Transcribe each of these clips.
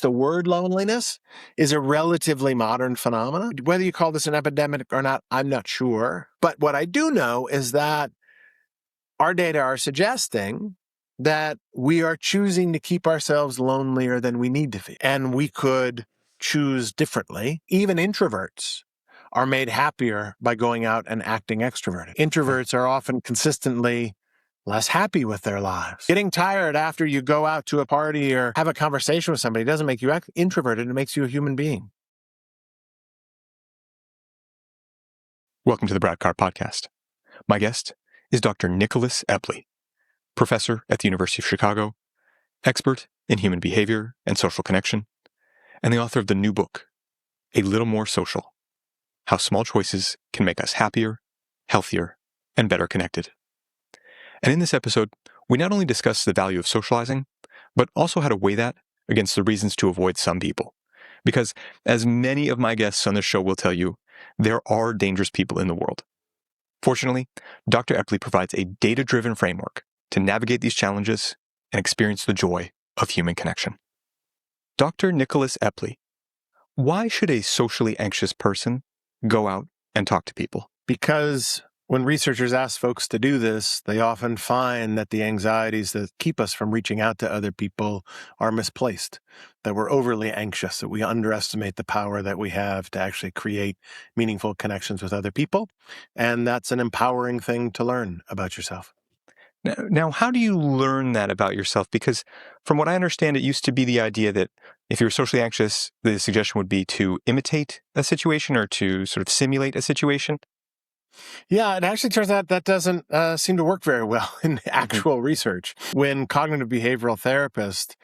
The word loneliness is a relatively modern phenomenon. Whether you call this an epidemic or not, I'm not sure. But what I do know is that our data are suggesting that we are choosing to keep ourselves lonelier than we need to be. And we could choose differently. Even introverts are made happier by going out and acting extroverted. Introverts are often consistently less happy with their lives. Getting tired after you go out to a party or have a conversation with somebody doesn't make you introverted, it makes you a human being. Welcome to the Brad Carr Podcast. My guest is Dr. Nicholas Epley, professor at the University of Chicago, expert in human behavior and social connection, and the author of the new book, A Little More Social: How Small Choices Can Make Us Happier, Healthier, and Better Connected. And in this episode, we not only discuss the value of socializing, but also how to weigh that against the reasons to avoid some people. Because, as many of my guests on this show will tell you, there are dangerous people in the world. Fortunately, Dr. Epley provides a data-driven framework to navigate these challenges and experience the joy of human connection. Dr. Nicholas Epley, why should a socially anxious person go out and talk to people? Because when researchers ask folks to do this, they often find that the anxieties that keep us from reaching out to other people are misplaced, that we're overly anxious, that we underestimate the power that we have to actually create meaningful connections with other people. And that's an empowering thing to learn about yourself. Now, how do you learn that about yourself? Because from what I understand, it used to be the idea that if you're socially anxious, the suggestion would be to imitate a situation or to sort of simulate a situation. Yeah, it actually turns out that doesn't seem to work very well in actual research. When cognitive behavioral therapists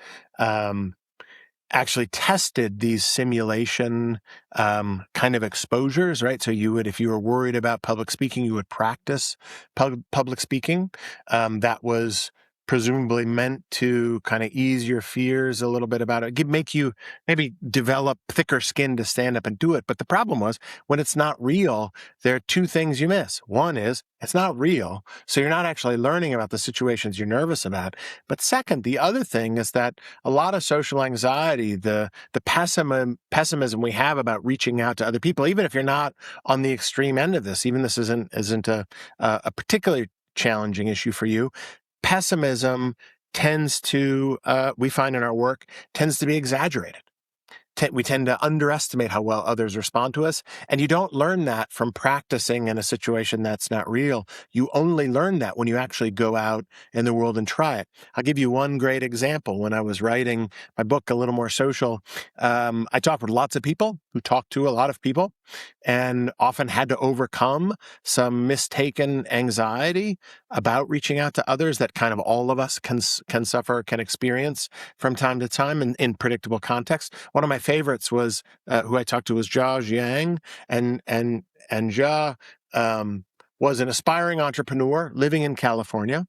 actually tested these simulation kind of exposures, right? So you would, if you were worried about public speaking, you would practice public speaking. That was presumably meant to kind of ease your fears a little bit about it, make you maybe develop thicker skin to stand up and do it. But the problem was, when it's not real, there are two things you miss. One is it's not real, so you're not actually learning about the situations you're nervous about. But second, the other thing is that a lot of social anxiety, the pessimism we have about reaching out to other people, even if you're not on the extreme end of this, even this isn't a particularly challenging issue for you, pessimism tends to, we find in our work, tends to be exaggerated. We tend to underestimate how well others respond to us. And you don't learn that from practicing in a situation that's not real. You only learn that when you actually go out in the world and try it. I'll give you one great example. When I was writing my book, A Little More Social, I talked with lots of people who talked to a lot of people and often had to overcome some mistaken anxiety about reaching out to others that kind of all of us can suffer, can experience from time to time in predictable context. One of my favorites was who I talked to was Jia Jiang, and Jia was an aspiring entrepreneur living in California,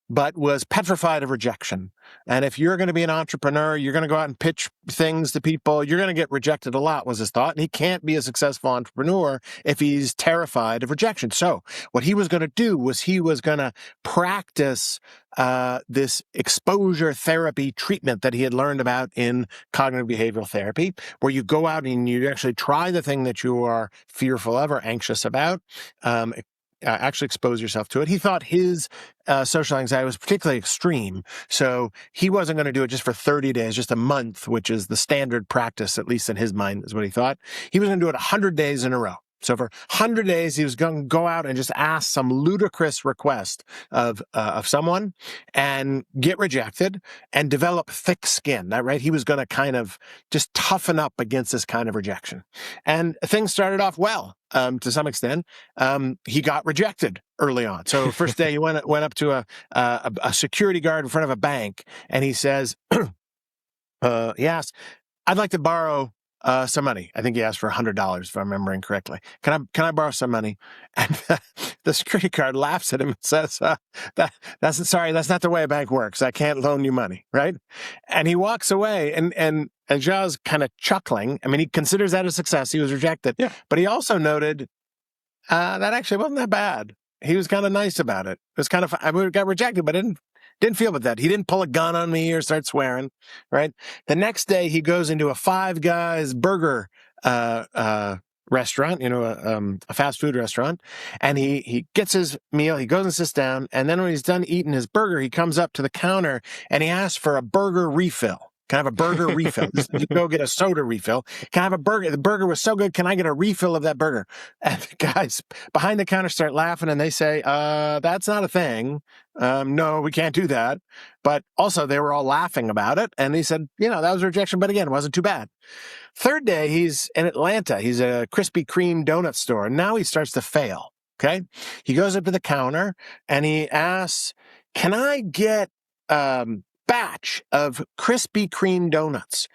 but was petrified of rejection. And if you're going to be an entrepreneur, you're going to go out and pitch things to people, you're going to get rejected a lot, was his thought. And he can't be a successful entrepreneur if he's terrified of rejection. So what he was going to do was he was going to practice this exposure therapy treatment that he had learned about in cognitive behavioral therapy, where you go out and you actually try the thing that you are fearful of or anxious about, actually expose yourself to it. He thought his social anxiety was particularly extreme, so he wasn't going to do it just for 30 days, just a month, which is the standard practice, at least in his mind, is what he thought. He was going to do it 100 days in a row. So for 100 days, he was going to go out and just ask some ludicrous request of someone and get rejected and develop thick skin, right? He was going to kind of just toughen up against this kind of rejection. And things started off well. To some extent, he got rejected early on. So first day he went up to a security guard in front of a bank, and he says, "Yes, I'd like to borrow some money." I think he asked for $100, if I'm remembering correctly. Can I borrow some money? And the security guard laughs at him and says, "That's not the way a bank works. I can't loan you money," right? And he walks away, and Zhao's kind of chuckling. I mean, he considers that a success. He was rejected. Yeah. But he also noted that actually wasn't that bad. He was kind of nice about it. It was kind of, I got rejected, but it Didn't feel about that. He didn't pull a gun on me or start swearing, right? The next day, he goes into a Five Guys burger restaurant, a fast food restaurant, and he gets his meal. He goes and sits down, and then when he's done eating his burger, he comes up to the counter and he asks for a burger refill. Can I have a burger refill? You go get a soda refill. Can I have a burger? The burger was so good. Can I get a refill of that burger? And the guys behind the counter start laughing and they say, that's not a thing. No, we can't do that. But also they were all laughing about it. And he said, that was a rejection. But again, it wasn't too bad. Third day, he's in Atlanta. He's at a Krispy Kreme donut store. And now he starts to fail. Okay. He goes up to the counter and he asks, can I get, batch of Krispy Kreme donuts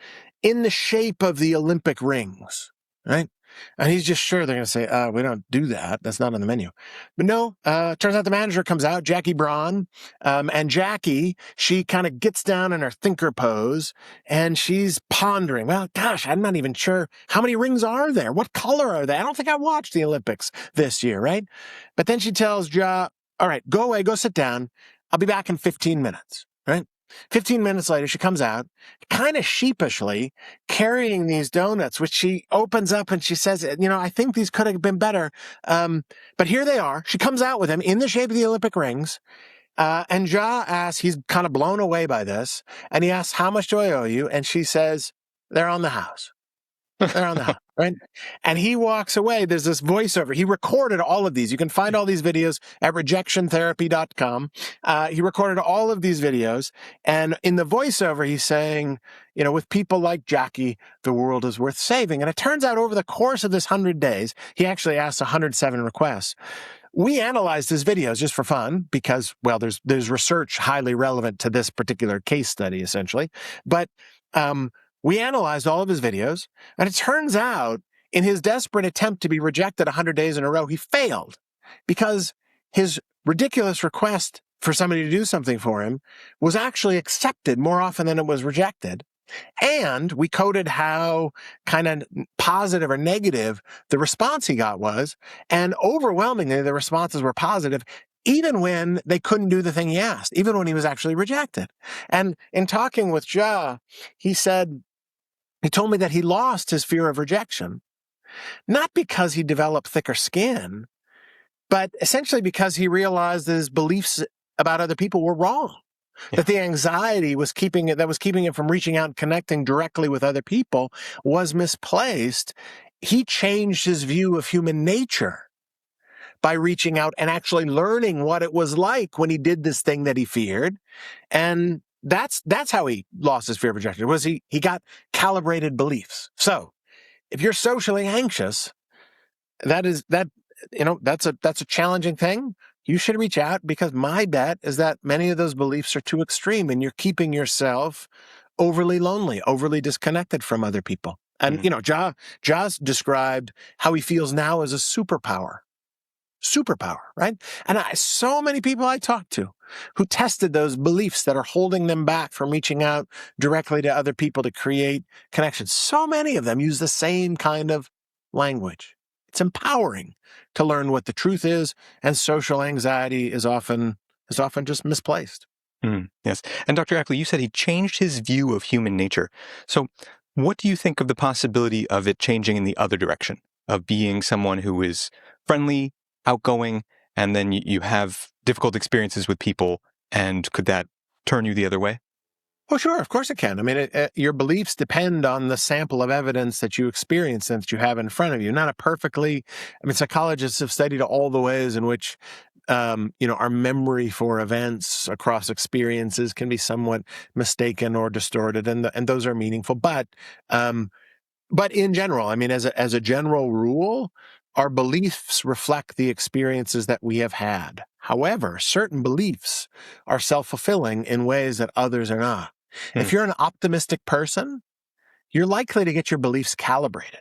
in the shape of the Olympic rings, right? And he's just sure they're going to say, we don't do that. That's not on the menu. But no, turns out the manager comes out, Jackie Braun, and Jackie, she kind of gets down in her thinker pose, and she's pondering, well, gosh, I'm not even sure how many rings are there? What color are they? I don't think I watched the Olympics this year, right? But then she tells Ja, all right, go away, go sit down. I'll be back in 15 minutes, right? 15 minutes later, she comes out, kind of sheepishly, carrying these donuts, which she opens up and she says, I think these could have been better. But here they are. She comes out with them in the shape of the Olympic rings. And Ja asks, he's kind of blown away by this. And he asks, how much do I owe you? And she says, they're on the house. They're on the house, right? And he walks away. There's this voiceover. He recorded all of these. You can find all these videos at rejectiontherapy.com. He recorded all of these videos. And in the voiceover, he's saying, with people like Jackie, the world is worth saving. And it turns out over the course of this 100 days, he actually asked 107 requests. We analyzed his videos just for fun because, well, there's research highly relevant to this particular case study, essentially. But, we analyzed all of his videos, and it turns out in his desperate attempt to be rejected 100 days in a row, he failed because his ridiculous request for somebody to do something for him was actually accepted more often than it was rejected. And we coded how kind of positive or negative the response he got was, and overwhelmingly the responses were positive, even when they couldn't do the thing he asked, even when he was actually rejected. And in talking with Ja, he told me that he lost his fear of rejection, not because he developed thicker skin, but essentially because he realized that his beliefs about other people were wrong. Yeah. That the anxiety was keeping him from reaching out and connecting directly with other people was misplaced. He changed his view of human nature by reaching out and actually learning what it was like when he did this thing that he feared. And that's how he lost his fear of rejection. Was he got calibrated beliefs. So if you're socially anxious, that's a challenging thing. You should reach out because my bet is that many of those beliefs are too extreme and you're keeping yourself overly lonely, overly disconnected from other people. And, Ja's described how he feels now as a superpower, right? And so many people I talked to who tested those beliefs that are holding them back from reaching out directly to other people to create connections. So many of them use the same kind of language. It's empowering to learn what the truth is, and social anxiety is often just misplaced. Yes. And Dr. Epley, you said he changed his view of human nature. So what do you think of the possibility of it changing in the other direction, of being someone who is friendly, outgoing, and then you have difficult experiences with people, and could that turn you the other way? Oh, sure. Of course it can. I mean, your beliefs depend on the sample of evidence that you experience and that you have in front of you. Psychologists have studied all the ways in which, our memory for events across experiences can be somewhat mistaken or distorted, and those are meaningful. But in general, as a general rule, our beliefs reflect the experiences that we have had. However, certain beliefs are self-fulfilling in ways that others are not. If you're an optimistic person, you're likely to get your beliefs calibrated.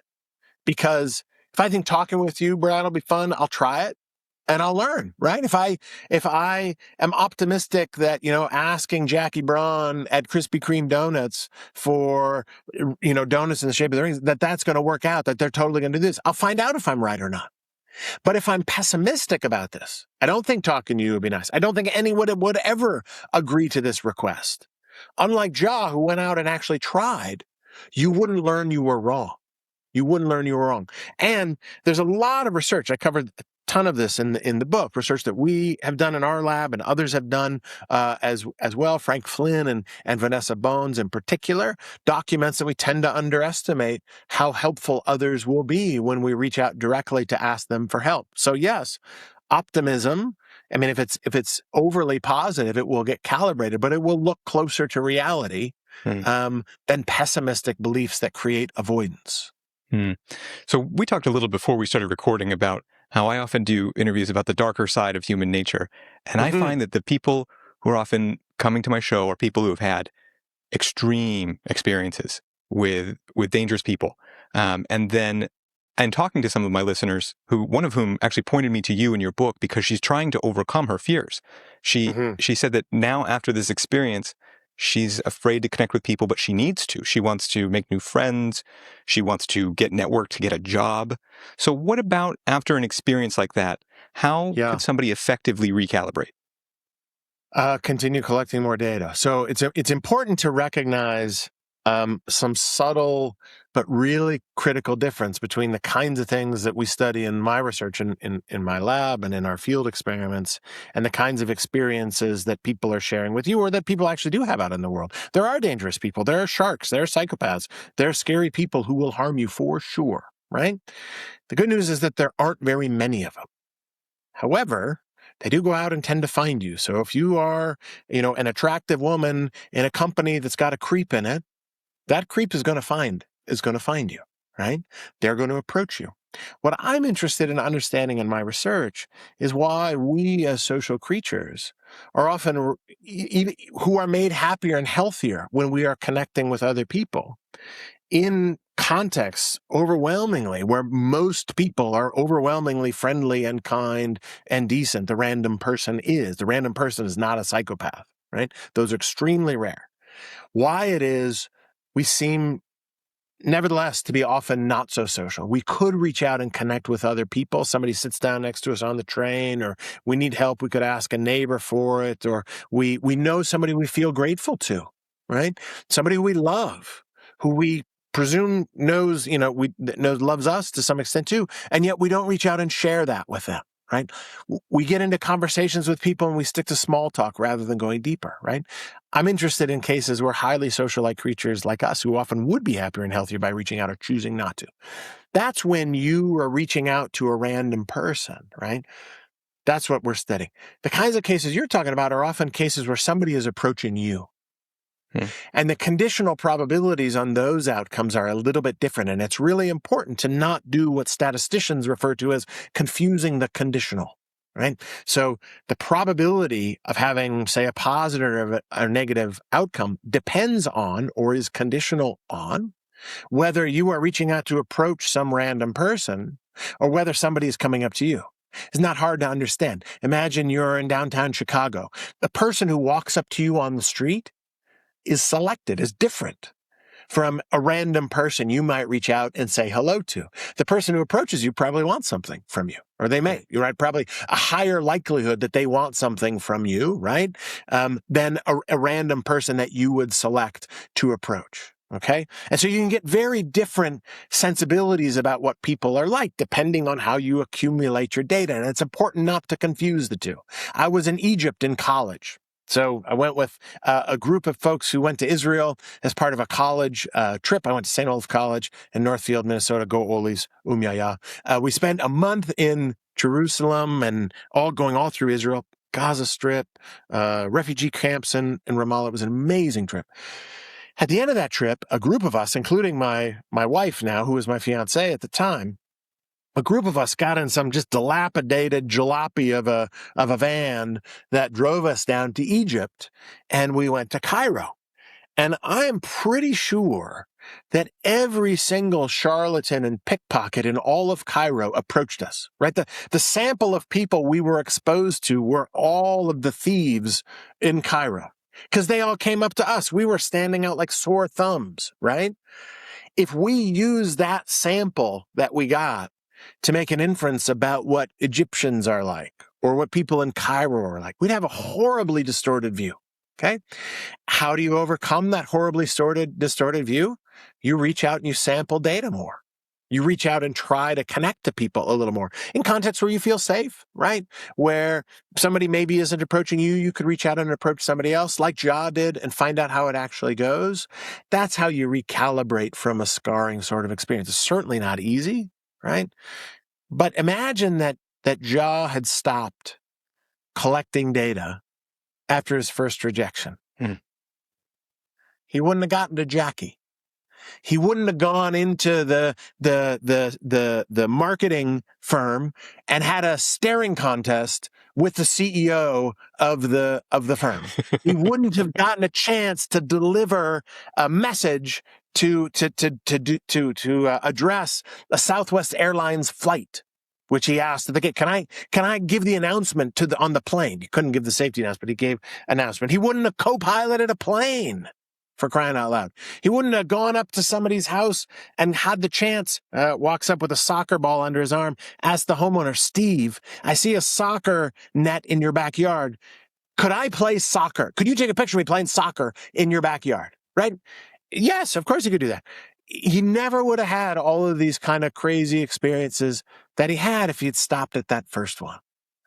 Because if I think talking with you, Brad, will be fun, I'll try it and I'll learn, right? If I am optimistic that, asking Jackie Braun at Krispy Kreme Donuts for, donuts in the shape of the rings, that's going to work out, that they're totally going to do this, I'll find out if I'm right or not. But if I'm pessimistic about this, I don't think talking to you would be nice. I don't think anyone would ever agree to this request. Unlike Ja, who went out and actually tried, you wouldn't learn you were wrong. You wouldn't learn you were wrong. And there's a lot of research. I covered a ton of this in the book, research that we have done in our lab and others have done as well. Frank Flynn and Vanessa Bones in particular documents that we tend to underestimate how helpful others will be when we reach out directly to ask them for help. So yes, optimism. I mean, if it's overly positive, it will get calibrated, but it will look closer to reality than pessimistic beliefs that create avoidance. So we talked a little before we started recording about how I often do interviews about the darker side of human nature. And I find that the people who are often coming to my show are people who have had extreme experiences with dangerous people. And talking to some of my listeners, one of whom actually pointed me to you in your book because she's trying to overcome her fears. She said that now after this experience, she's afraid to connect with people, but she needs to. She wants to make new friends. She wants to get networked, to get a job. So what about after an experience like that? How could somebody effectively recalibrate? Continue collecting more data. So it's important to recognize some subtle but really critical difference between the kinds of things that we study in my research in my lab and in our field experiments and the kinds of experiences that people are sharing with you or that people actually do have out in the world. There are dangerous people. There are sharks. There are psychopaths. There are scary people who will harm you for sure, right? The good news is that there aren't very many of them. However, they do go out and tend to find you. So if you are, an attractive woman in a company that's got a creep in it, that creep is going to find you, right? They're going to approach you. What I'm interested in understanding in my research is why we as social creatures are often who are made happier and healthier when we are connecting with other people in contexts overwhelmingly where most people are overwhelmingly friendly and kind and decent. The random person is. The random person is not a psychopath, right? Those are extremely rare. Why it is we seem, nevertheless, to be often not so social. We could reach out and connect with other people. Somebody sits down next to us on the train, or we need help. We could ask a neighbor for it, or we know somebody we feel grateful to, right? Somebody we love, who we presume knows, loves us to some extent too, and yet we don't reach out and share that with them. Right? We get into conversations with people and we stick to small talk rather than going deeper, right? I'm interested in cases where highly social-like creatures like us, who often would be happier and healthier by reaching out, are choosing not to. That's when you are reaching out to a random person, right? That's what we're studying. The kinds of cases you're talking about are often cases where somebody is approaching you. And the conditional probabilities on those outcomes are a little bit different. And it's really important to not do what statisticians refer to as confusing the conditional, right? So the probability of having, say, a positive or a negative outcome depends on, or is conditional on, whether you are reaching out to approach some random person or whether somebody is coming up to you. It's not hard to understand. Imagine you're in downtown Chicago. The person who walks up to you on the street is selected, is different from a random person you might reach out and say hello to. The person who approaches you probably wants something from you, or they may. You're right, probably a higher likelihood that they want something from you, right, than a random person that you would select to approach. Okay? And so you can get very different sensibilities about what people are like, depending on how you accumulate your data. And it's important not to confuse the two. I was in Egypt in college. So I went with a group of folks who went to Israel as part of a college trip. I went to St. Olaf College in Northfield, Minnesota. Go Olis, Yaya. We spent a month in Jerusalem and going all through Israel, Gaza Strip, refugee camps in Ramallah. It was an amazing trip. At the end of that trip, a group of us, including my wife now, who was my fiancée at the time, a group of us got in some just dilapidated jalopy of a van that drove us down to Egypt, and we went to Cairo. And I'm pretty sure that every single charlatan and pickpocket in all of Cairo approached us, right? The sample of people we were exposed to were all of the thieves in Cairo, because they all came up to us. We were standing out like sore thumbs, right? If we use that sample that we got to make an inference about what Egyptians are like or what people in Cairo are like. We'd have a horribly distorted view. Okay. How do you overcome that horribly distorted view? You reach out and you sample data more. You reach out and try to connect to people a little more in contexts where you feel safe, right? Where somebody maybe isn't approaching you, you could reach out and approach somebody else like Ja did and find out how it actually goes. That's how you recalibrate from a scarring sort of experience. It's certainly not easy, right? But imagine that Ja had stopped collecting data after his first rejection. He wouldn't have gotten to Jackie. He wouldn't have gone into the marketing firm and had a staring contest with the CEO of the firm. He wouldn't have gotten a chance to deliver a message to address a Southwest Airlines flight, which he asked at the gate, can I give the announcement on the plane? He couldn't give the safety announcement, he gave announcement. He wouldn't have co-piloted a plane, for crying out loud. He wouldn't have gone up to somebody's house and had the chance, walks up with a soccer ball under his arm, asked the homeowner, Steve, I see a soccer net in your backyard. Could I play soccer? Could you take a picture of me playing soccer in your backyard? Right? Yes, of course he could do that. He never would have had all of these kind of crazy experiences that he had if he had stopped at that first one,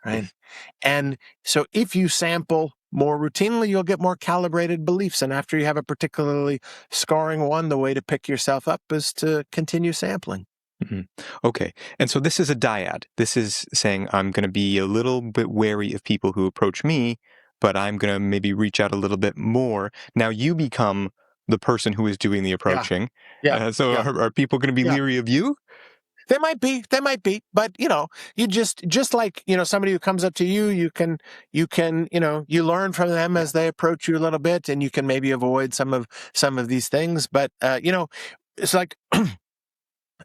right? And so if you sample more routinely, you'll get more calibrated beliefs. And after you have a particularly scarring one, the way to pick yourself up is to continue sampling. Mm-hmm. Okay. And so this is a dyad. This is saying I'm going to be a little bit wary of people who approach me, but I'm going to maybe reach out a little bit more. Now you become the person who is doing the approaching. Yeah. Are people going to be leery of you? They might be, but you just like, somebody who comes up to you, you can, you learn from them as they approach you a little bit, and you can maybe avoid some of these things. But, it's like,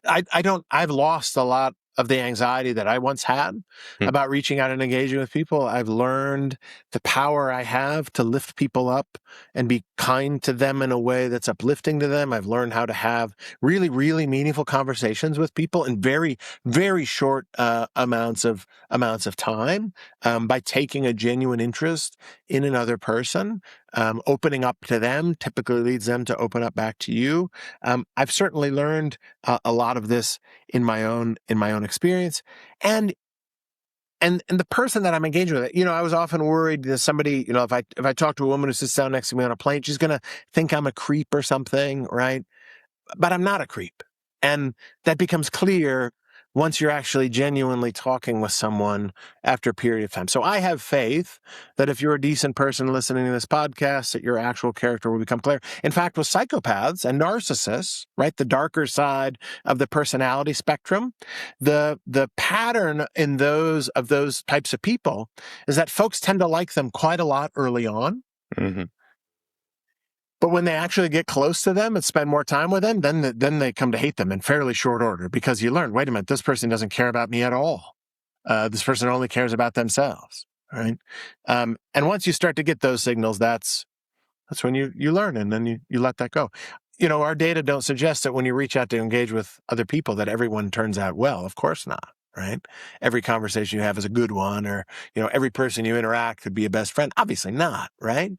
I've lost a lot of the anxiety that I once had about reaching out and engaging with people. I've learned the power I have to lift people up and be kind to them in a way that's uplifting to them. I've learned how to have really, really meaningful conversations with people in very, very short amounts of time by taking a genuine interest in another person. Opening up to them typically leads them to open up back to you. I've certainly learned a lot of this in my own experience, and the person that I'm engaging with, I was often worried that somebody, if I talk to a woman who sits down next to me on a plane, she's going to think I'm a creep or something, right? But I'm not a creep, and that becomes clear once you're actually genuinely talking with someone after a period of time. So I have faith that if you're a decent person listening to this podcast, that your actual character will become clear. In fact, with psychopaths and narcissists, right, the darker side of the personality spectrum, the pattern in those types of people is that folks tend to like them quite a lot early on. Mm-hmm. But when they actually get close to them and spend more time with them, then they come to hate them in fairly short order, because you learn, wait a minute, this person doesn't care about me at all. This person only cares about themselves, right? And once you start to get those signals, that's when you learn, and then you let that go. Our data don't suggest that when you reach out to engage with other people that everyone turns out well. Of course not. Right? Every conversation you have is a good one, or, every person you interact could be a best friend. Obviously not, right?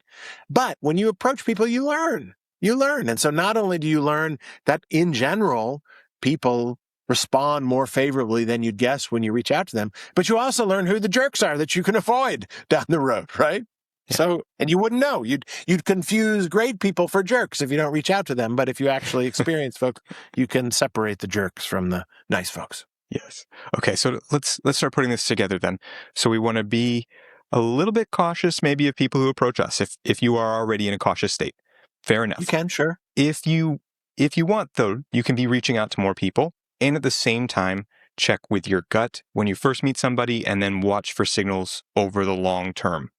But when you approach people, you learn. And so not only do you learn that in general, people respond more favorably than you'd guess when you reach out to them, but you also learn who the jerks are that you can avoid down the road, right? Yeah. So, and you wouldn't know. You'd confuse great people for jerks if you don't reach out to them. But if you actually experience folks, you can separate the jerks from the nice folks. Yes. Okay, so let's start putting this together then. So we want to be a little bit cautious maybe of people who approach us if you are already in a cautious state. Fair enough. You can, sure. If you want, though, you can be reaching out to more people, and at the same time check with your gut when you first meet somebody, and then watch for signals over the long term.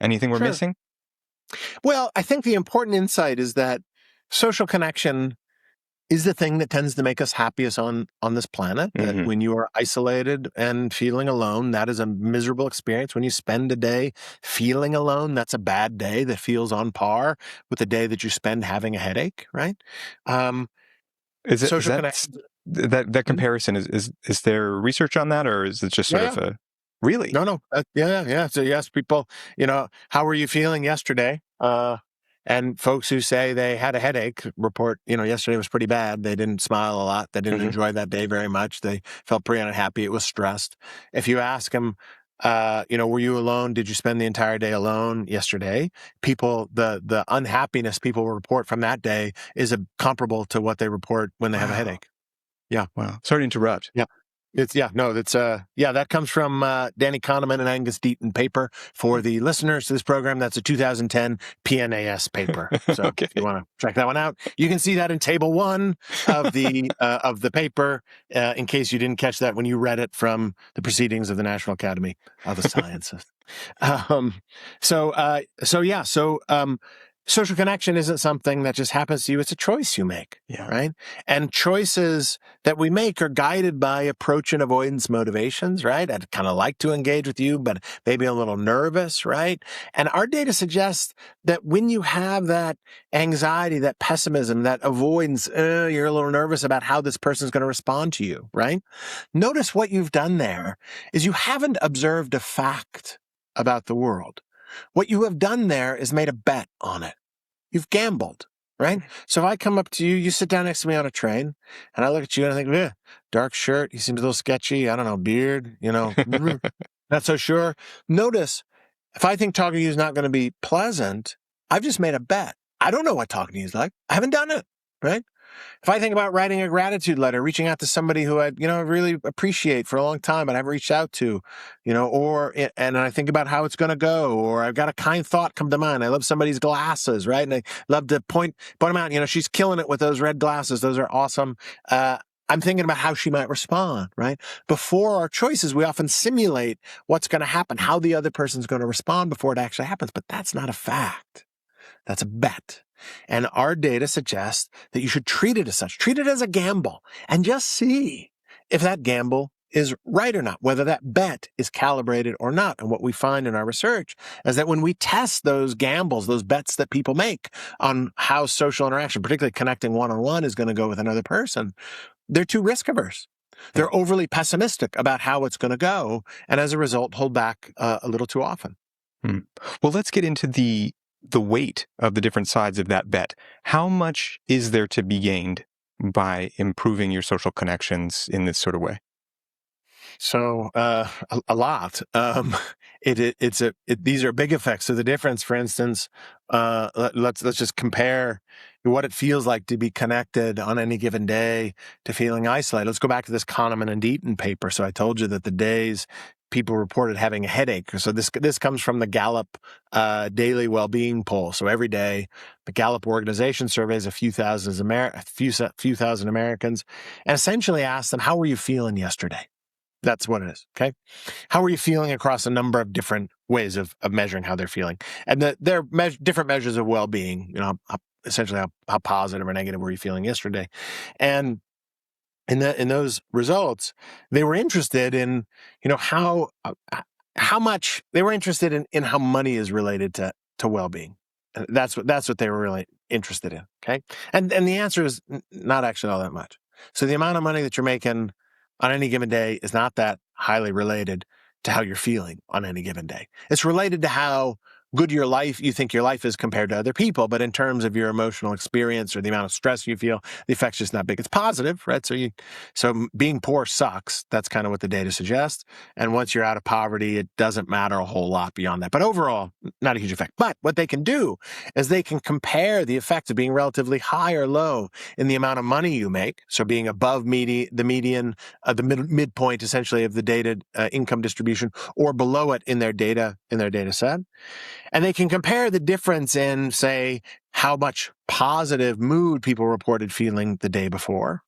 Anything we're missing? Well, I think the important insight is that social connection is the thing that tends to make us happiest on this planet. Mm-hmm. That when you are isolated and feeling alone, that is a miserable experience. When you spend a day feeling alone, that's a bad day that feels on par with the day that you spend having a headache, right? Is that that comparison is there research on that, or is it just sort Yeah. of a really? No. Yeah. So you ask people, how were you feeling yesterday? And folks who say they had a headache report, yesterday was pretty bad. They didn't smile a lot. They didn't enjoy that day very much. They felt pretty unhappy. It was stressed. If you ask them, were you alone? Did you spend the entire day alone yesterday? People, the unhappiness people report from that day is comparable to what they report when they have a headache. Yeah. Wow. Sorry to interrupt. Yeah. That comes from Danny Kahneman and Angus Deaton paper. For the listeners to this program, that's a 2010 PNAS paper. So Okay. if you want to check that one out, you can see that in table 1 of the paper, in case you didn't catch that when you read it from the Proceedings of the National Academy of the Sciences. Social connection isn't something that just happens to you. It's a choice you make, right? And choices that we make are guided by approach and avoidance motivations, right? I'd kind of like to engage with you, but maybe a little nervous, right? And our data suggests that when you have that anxiety, that pessimism, that avoidance, you're a little nervous about how this person's going to respond to you, right? Notice what you've done there is you haven't observed a fact about the world. What you have done there is made a bet on it. You've gambled, right? So if I come up to you, you sit down next to me on a train, and I look at you and I think, dark shirt, he seems a little sketchy, I don't know, beard, not so sure. Notice, if I think talking to you is not going to be pleasant, I've just made a bet. I don't know what talking to you is like. I haven't done it, right? If I think about writing a gratitude letter, reaching out to somebody who I, really appreciate for a long time and I haven't reached out to, and I think about how it's going to go, or I've got a kind thought come to mind. I love somebody's glasses, right? And I love to point them out. She's killing it with those red glasses. Those are awesome. I'm thinking about how she might respond, right? Before our choices, we often simulate what's going to happen, how the other person's going to respond before it actually happens. But that's not a fact. That's a bet. And our data suggests that you should treat it as such. Treat it as a gamble and just see if that gamble is right or not, whether that bet is calibrated or not. And what we find in our research is that when we test those gambles, those bets that people make on how social interaction, particularly connecting one-on-one, is going to go with another person, they're too risk averse. They're overly pessimistic about how it's going to go, and as a result, hold back a little too often. Well, let's get into the weight of the different sides of that bet. How much is there to be gained by improving your social connections in this sort of way? So a lot. These are big effects. So the difference, for instance, let's just compare what it feels like to be connected on any given day to feeling isolated. Let's go back to this Kahneman and Deaton paper. So I told you that the days people reported having a headache. So this comes from the Gallup daily well-being poll. So every day, the Gallup organization surveys a few thousand Americans, and essentially asks them, "How were you feeling yesterday?" That's what it is. Okay. How are you feeling across a number of different ways of measuring how they're feeling? And there are different measures of well-being, essentially how positive or negative were you feeling yesterday? And in those results, they were interested in, how much they were interested in how money is related to well-being. That's what they were really interested in. Okay. And the answer is not actually all that much. So the amount of money that you're making on any given day is not that highly related to how you're feeling on any given day. It's related to how good you think your life is compared to other people, but in terms of your emotional experience or the amount of stress you feel, the effect's just not big. It's positive, right? So being poor sucks. That's kind of what the data suggests. And once you're out of poverty, it doesn't matter a whole lot beyond that. But overall, not a huge effect. But what they can do is they can compare the effect of being relatively high or low in the amount of money you make. So being above the median, the midpoint essentially of the data income distribution, or below it in their data set. And they can compare the difference in, say, how much positive mood people reported feeling the day before.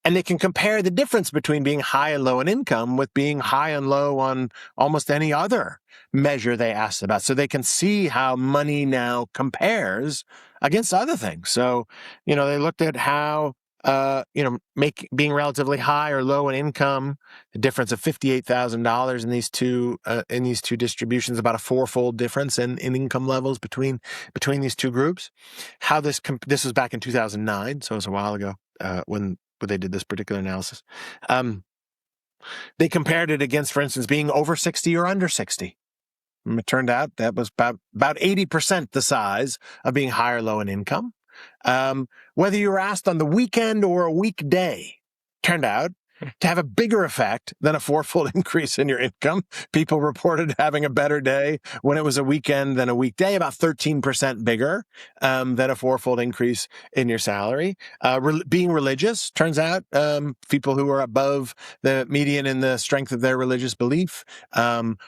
And they can compare the difference between being high and low in income with being high and low on almost any other measure they asked about. So they can see how money now compares against other things. So, they looked at how being relatively high or low in income, the difference of $58,000 in these two distributions, about a fourfold difference in income levels between these two groups. How this was back in 2009, so it was a while ago when they did this particular analysis. They compared it against, for instance, being over 60 or under 60. And it turned out that was about 80% the size of being high or low in income. Whether you were asked on the weekend or a weekday, turned out to have a bigger effect than a fourfold increase in your income. People reported having a better day when it was a weekend than a weekday, about 13% bigger than a fourfold increase in your salary. Being religious, turns out people who are above the median in the strength of their religious belief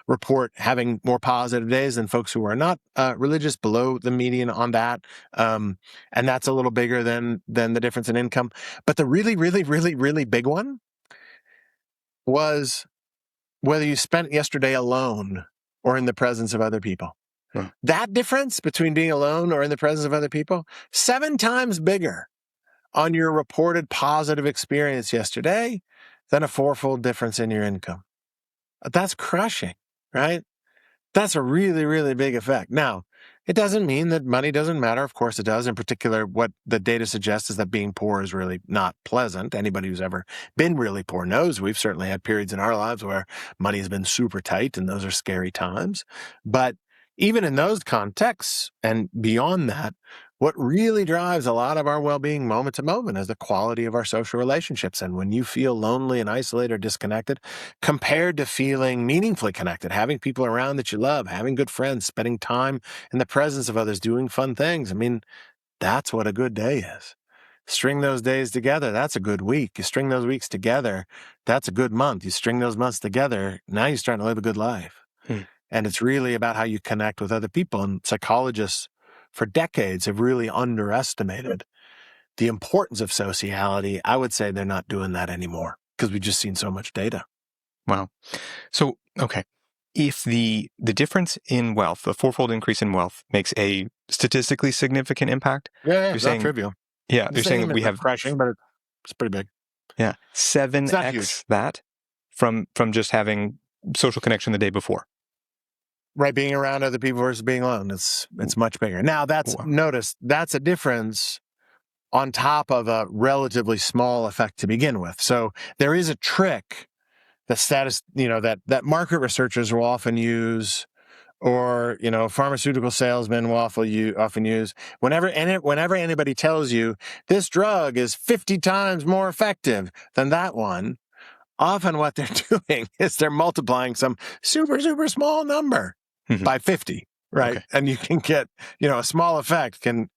report having more positive days than folks who are not religious, below the median on that. And that's a little bigger than the difference in income. But the really, really, really, really big one was whether you spent yesterday alone or in the presence of other people. Huh. That difference between being alone or in the presence of other people, 7 times bigger on your reported positive experience yesterday than a fourfold difference in your income. That's crushing, right? That's a really, really big effect. Now, it doesn't mean that money doesn't matter. Of course it does. In particular, what the data suggests is that being poor is really not pleasant. Anybody who's ever been really poor knows we've certainly had periods in our lives where money has been super tight, and those are scary times. But even in those contexts and beyond that, what really drives a lot of our well-being moment to moment is the quality of our social relationships. And when you feel lonely and isolated or disconnected, compared to feeling meaningfully connected, having people around that you love, having good friends, spending time in the presence of others, doing fun things, I mean, that's what a good day is. String those days together, that's a good week. You string those weeks together, that's a good month. You string those months together, now you're starting to live a good life. And it's really about how you connect with other people. And psychologists for decades have really underestimated the importance of sociality. I would say they're not doing that anymore because we've just seen so much data. Wow. So, okay. If the difference in wealth, the fourfold increase in wealth, makes a statistically significant impact, Yeah, it's not trivial. Yeah, you're saying that we have crushing, but it's pretty big. Yeah, 7x that from just having social connection the day before. Right, being around other people versus being alone, it's much bigger. Now, notice that's a difference on top of a relatively small effect to begin with. So there is a trick that market researchers will often use, or pharmaceutical salesmen will often use. Whenever anybody tells you this drug is 50 times more effective than that one, often what they're doing is they're multiplying some super, super small number by 50, right? Okay. And you can get, a small effect can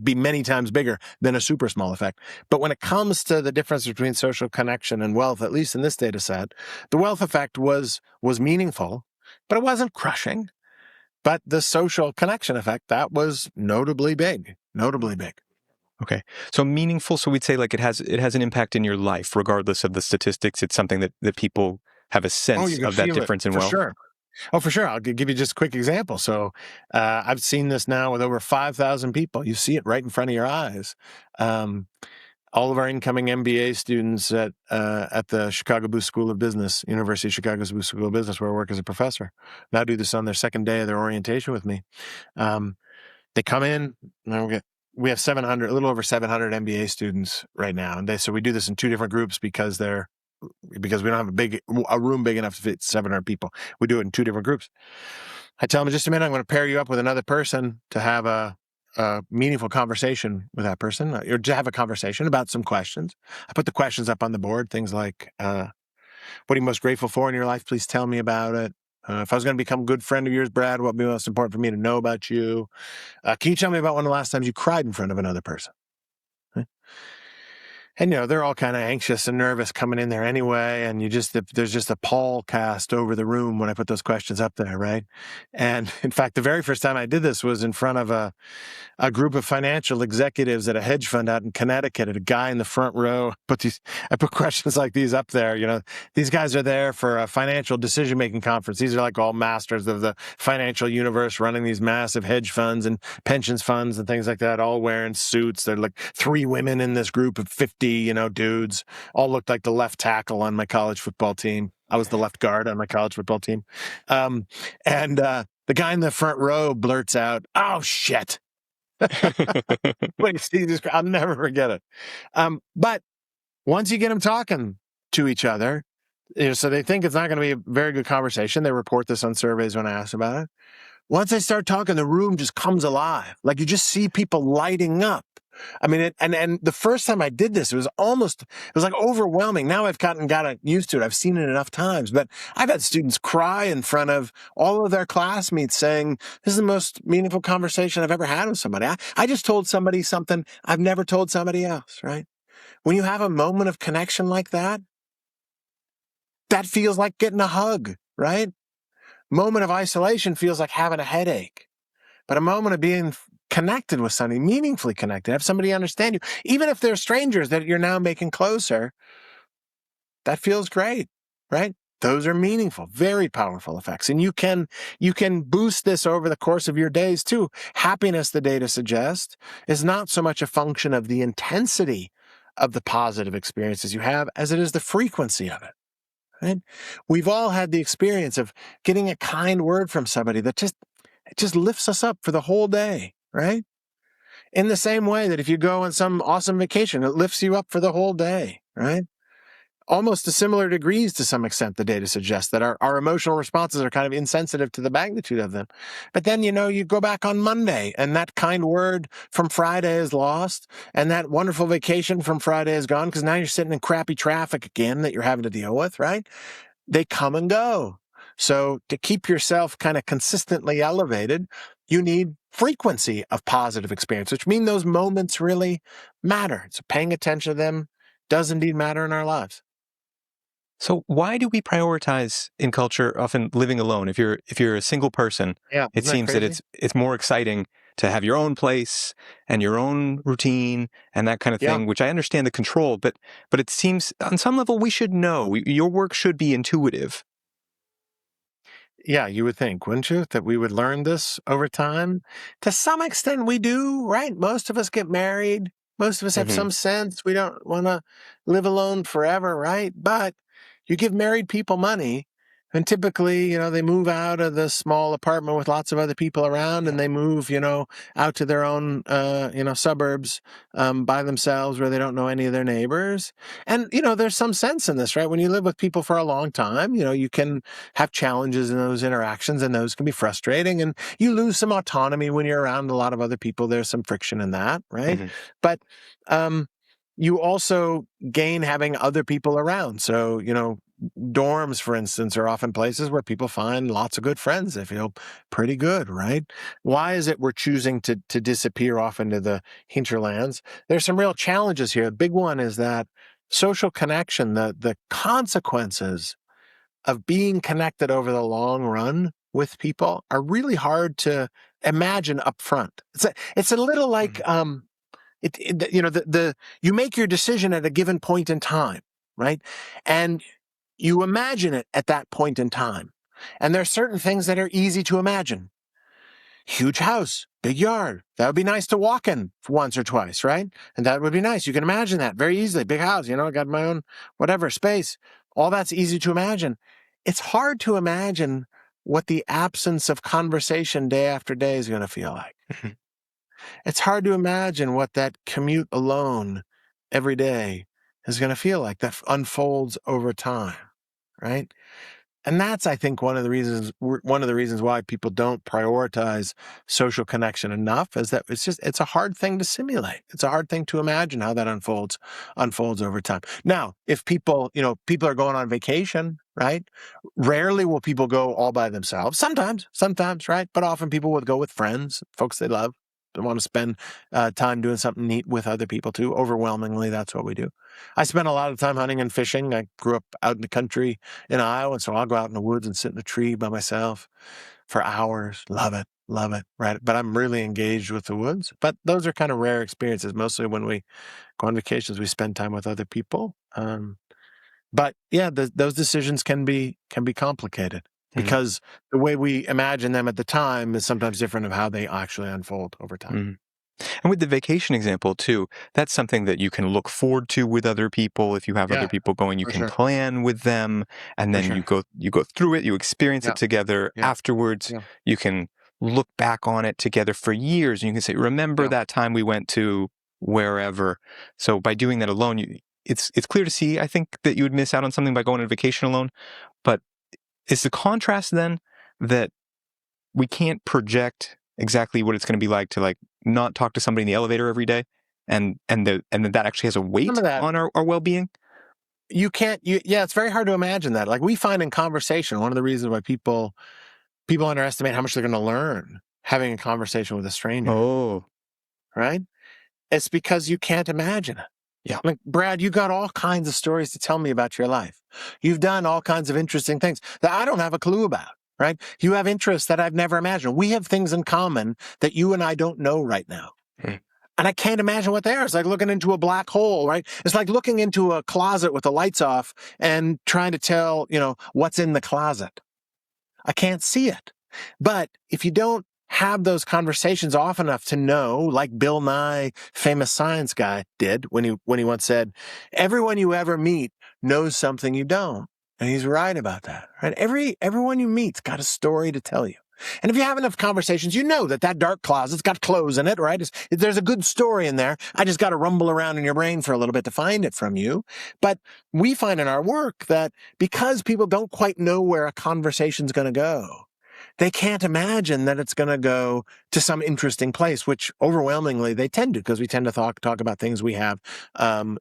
be many times bigger than a super small effect. But when it comes to the difference between social connection and wealth, at least in this data set, the wealth effect was meaningful, but it wasn't crushing. But the social connection effect, that was notably big. Okay. So meaningful, so we'd say like it has an impact in your life, regardless of the statistics. It's something that people have a sense of that difference in wealth. Sure. Oh, for sure. I'll give you just a quick example. So I've seen this now with over 5,000 people. You see it right in front of your eyes. All of our incoming MBA students at the Chicago Booth School of Business, University of Chicago's Booth School of Business, where I work as a professor, now do this on their second day of their orientation with me. They come in, and we have a little over 700 MBA students right now. And so we do this in 2 different groups because we don't have a room big enough to fit 700 people. We do it in 2 different groups. I tell them, in just a minute, I'm going to pair you up with another person to have a meaningful conversation with that person, or to have a conversation about some questions. I put the questions up on the board, things like, what are you most grateful for in your life? Please tell me about it. If I was going to become a good friend of yours, Brad, what would be most important for me to know about you? Can you tell me about one of the last times you cried in front of another person? Right? And, they're all kind of anxious and nervous coming in there anyway. And there's just a pall cast over the room when I put those questions up there, right? And in fact, the very first time I did this was in front of a group of financial executives at a hedge fund out in Connecticut, at a guy in the front row. I put questions like these up there. These guys are there for a financial decision-making conference. These are like all masters of the financial universe, running these massive hedge funds and pensions funds and things like that, all wearing suits. They're like 3 women in this group of 50, dudes, all looked like the left tackle on my college football team. I was the left guard on my college football team. And the guy in the front row blurts out, "Oh, shit." When you see this, I'll never forget it. But once you get them talking to each other, so they think it's not going to be a very good conversation. They report this on surveys when I ask about it. Once they start talking, the room just comes alive. Like you just see people lighting up. I mean, and the first time I did this, it was like overwhelming. Now I've gotten used to it. I've seen it enough times, but I've had students cry in front of all of their classmates saying, this is the most meaningful conversation I've ever had with somebody. I just told somebody something I've never told somebody else, right? When you have a moment of connection like that, that feels like getting a hug, right? Moment of isolation feels like having a headache. But a moment of being connected with somebody, meaningfully connected, have somebody understand you, even if they're strangers that you're now making closer, that feels great, right? Those are meaningful, very powerful effects. And you can boost this over the course of your days too. Happiness, the data suggests, is not so much a function of the intensity of the positive experiences you have as it is the frequency of it. Right? We've all had the experience of getting a kind word from somebody that just lifts us up for the whole day, right? In the same way that if you go on some awesome vacation, it lifts you up for the whole day, right? Almost to similar degrees to some extent, the data suggests that our emotional responses are kind of insensitive to the magnitude of them. But then, you go back on Monday and that kind word from Friday is lost and that wonderful vacation from Friday is gone because now you're sitting in crappy traffic again that you're having to deal with, right? They come and go. So to keep yourself kind of consistently elevated, you need frequency of positive experience, which means those moments really matter. So paying attention to them does indeed matter in our lives. So why do we prioritize in culture often living alone? If you're a single person, Yeah, it isn't that seems that crazy? it's more exciting to have your own place and your own routine and that kind of Yeah. thing, which I understand the control, but it seems on some level we should know. Your work should be intuitive. Yeah, you would think, wouldn't you, that we would learn this over time? To some extent, we do, right? Most of us get married. Most of us have Hmm. some sense we don't want to live alone forever, right? But you give married people money, and typically, they move out of the small apartment with lots of other people around, and they move, out to their own, suburbs by themselves where they don't know any of their neighbors. And, there's some sense in this, right? When you live with people for a long time, you can have challenges in those interactions, and those can be frustrating. And you lose some autonomy when you're around a lot of other people. There's some friction in that, right? Hmm. But you also gain having other people around. So, dorms, for instance, are often places where people find lots of good friends. They feel pretty good, right? Why is it we're choosing to disappear off into the hinterlands? There's some real challenges here. The big one is that social connection, the consequences of being connected over the long run with people are really hard to imagine up front. It's a little like you make your decision at a given point in time, right? And you imagine it at that point in time. And there are certain things that are easy to imagine. Huge house, big yard. That would be nice to walk in once or twice, right? And that would be nice. You can imagine that very easily. Big house, I got my own whatever space. All that's easy to imagine. It's hard to imagine what the absence of conversation day after day is going to feel like. It's hard to imagine what that commute alone every day is going to feel like that unfolds over time, right? And that's, I think, one of the reasons why people don't prioritize social connection enough is that it's a hard thing to simulate. It's a hard thing to imagine how that unfolds over time. Now, if people are going on vacation, right? Rarely will people go all by themselves. Sometimes, right? But often people would go with friends, folks they love. They want to spend time doing something neat with other people too. Overwhelmingly, that's what we do. I spent a lot of time hunting and fishing. I grew up out in the country in Iowa, and so I'll go out in the woods and sit in a tree by myself for hours. Love it, right? But I'm really engaged with the woods. But those are kind of rare experiences. Mostly when we go on vacations, we spend time with other people. But yeah, those decisions can be complicated Hmm. because the way we imagine them at the time is sometimes different of how they actually unfold over time. Hmm. And with the vacation example too, that's something that you can look forward to with other people. If you have other Yeah, people going, you for can sure, plan with them, and for then sure. you go through it, you experience Yeah, it together. yeah, Afterwards, yeah, you can look back on it together for years, and you can say, remember that time we went to wherever. So by doing that alone, it's clear to see, I think, that you would miss out on something by going on vacation alone. But is the contrast then that we can't project exactly what it's going to be like to like not talk to somebody in the elevator every day, and that actually has a weight on our well-being? You can't. It's very hard to imagine that. Like we find in conversation, one of the reasons why people underestimate how much they're going to learn having a conversation with a stranger. Oh, right? It's because you can't imagine it. Yeah. Like, Brad, you got all kinds of stories to tell me about your life. You've done all kinds of interesting things that I don't have a clue about, right? You have interests that I've never imagined. We have things in common that you and I don't know right now. And I can't imagine what they are. It's like looking into a black hole, right? It's like looking into a closet with the lights off and trying to tell, what's in the closet. I can't see it. But if you don't have those conversations often enough to know, like Bill Nye, famous science guy, did when he once said, everyone you ever meet knows something you don't. And he's right about that, right? Everyone you meet's got a story to tell you. And if you have enough conversations, you know that dark closet's got clothes in it, right? There's a good story in there. I just got to rumble around in your brain for a little bit to find it from you. But we find in our work that because people don't quite know where a conversation's going to go, they can't imagine that it's going to go to some interesting place, which overwhelmingly they tend to, because we tend to talk about things we have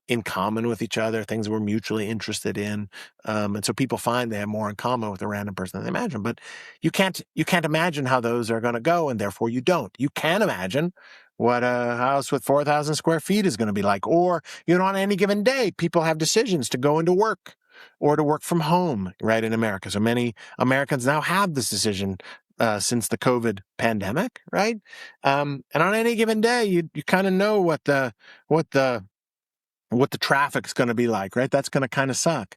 in common with each other, things we're mutually interested in. And so people find they have more in common with a random person than they imagine. But you can't imagine how those are going to go, and therefore you don't. You can imagine what a house with 4,000 square feet is going to be like. Or, on any given day, people have decisions to go into work or to work from home, right, in America. So many Americans now have this decision since the COVID pandemic, right? And on any given day, you kind of know what the traffic's going to be like, right? That's going to kind of suck.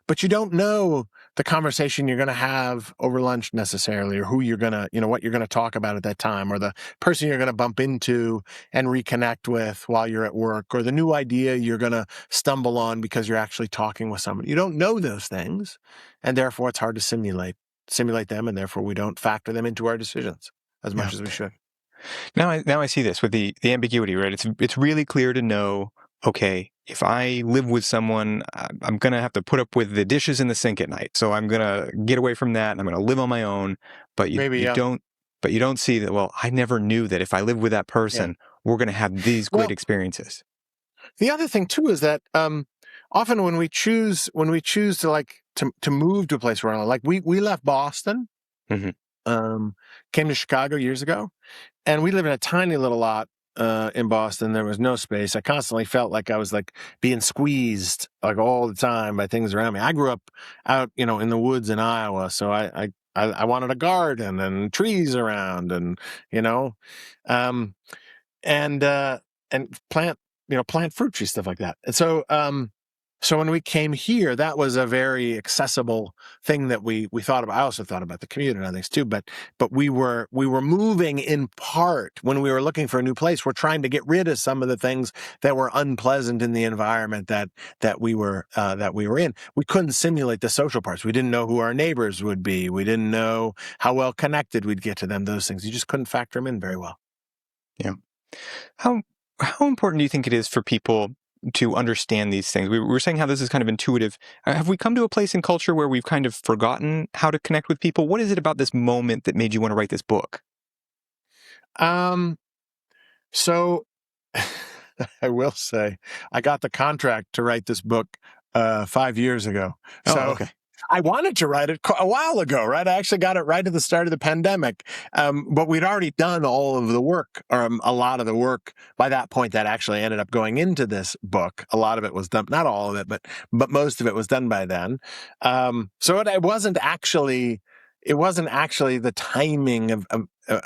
But you don't know the conversation you're going to have over lunch necessarily, or who you're going to, what you're going to talk about at that time, or the person you're going to bump into and reconnect with while you're at work, or the new idea you're going to stumble on because you're actually talking with someone. You don't know those things, and therefore it's hard to simulate them, and therefore we don't factor them into our decisions as much as we should. Now I see this with the ambiguity, right? It's really clear to know, okay, if I live with someone, I'm going to have to put up with the dishes in the sink at night. So I'm going to get away from that and I'm going to live on my own. But you don't see that, well, I never knew that if I live with that person, we're going to have these great experiences. The other thing too is that often when we choose to like to move to a place where like we left Boston, came to Chicago years ago, and we live in a tiny little lot in Boston. There was no space. I constantly felt like I was like being squeezed like all the time by things around me. I grew up out, in the woods in Iowa, so I wanted a garden and trees around, and and plant fruit trees, stuff like that. And so so when we came here, that was a very accessible thing that we thought about. I also thought about the commute and other things too, but we were moving in part when we were looking for a new place. We're trying to get rid of some of the things that were unpleasant in the environment that we were in. We couldn't simulate the social parts. We didn't know who our neighbors would be. We didn't know how well connected we'd get to them. Those things, you just couldn't factor them in very well. Yeah. How important do you think it is for people to understand these things? We were saying how this is kind of intuitive. Have we come to a place in culture where we've kind of forgotten how to connect with people? What is it about this moment that made you want to write this book? So I will say I got the contract to write this book 5 years ago. Okay. I wanted to write it a while ago, right? I actually got it right at the start of the pandemic. But we'd already done all of the work, or a lot of the work by that point that actually ended up going into this book. A lot of it was done, not all of it, but most of it was done by then. So it wasn't actually the timing of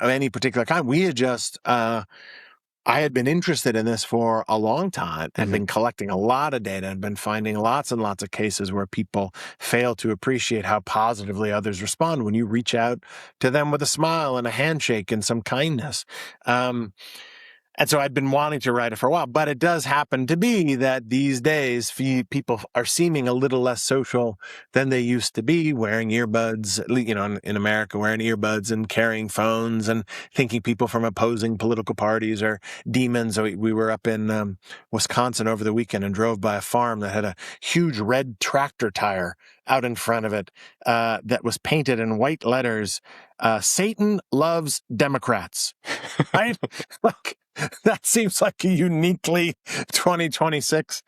any particular kind. We had just, I had been interested in this for a long time and been collecting a lot of data and been finding lots and lots of cases where people fail to appreciate how positively others respond when you reach out to them with a smile and a handshake and some kindness. And so I'd been wanting to write it for a while, but it does happen to be that these days people are seeming a little less social than they used to be, wearing earbuds, in America, wearing earbuds and carrying phones and thinking people from opposing political parties are demons. We were up in Wisconsin over the weekend and drove by a farm that had a huge red tractor tire out in front of it that was painted in white letters, Satan loves Democrats. Right? Like, that seems like a uniquely 2026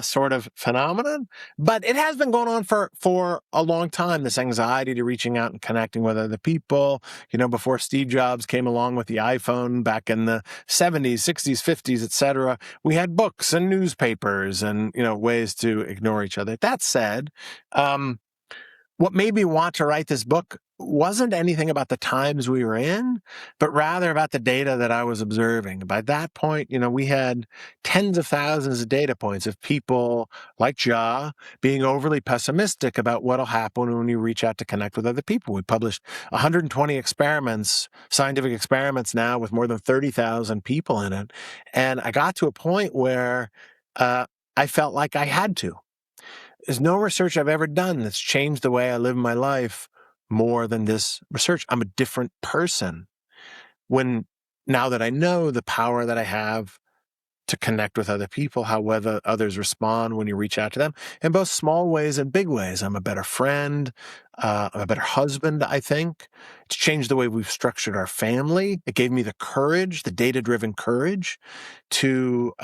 sort of phenomenon, but it has been going on for a long time. This anxiety to reaching out and connecting with other people. Before Steve Jobs came along with the iPhone back in the 70s, 60s, 50s, etc., we had books and newspapers and ways to ignore each other. That said, what made me want to write this book wasn't anything about the times we were in, but rather about the data that I was observing. By that point, we had tens of thousands of data points of people like Ja being overly pessimistic about what'll happen when you reach out to connect with other people. We published 120 experiments, scientific experiments now with more than 30,000 people in it. And I got to a point where I felt like I had to. There's no research I've ever done that's changed the way I live my life more than this research. I'm a different person now that I know the power that I have to connect with other people, how whether others respond when you reach out to them in both small ways and big ways. I'm a better friend. I'm a better husband, I think. It's changed the way we've structured our family. It gave me the courage, the data-driven courage to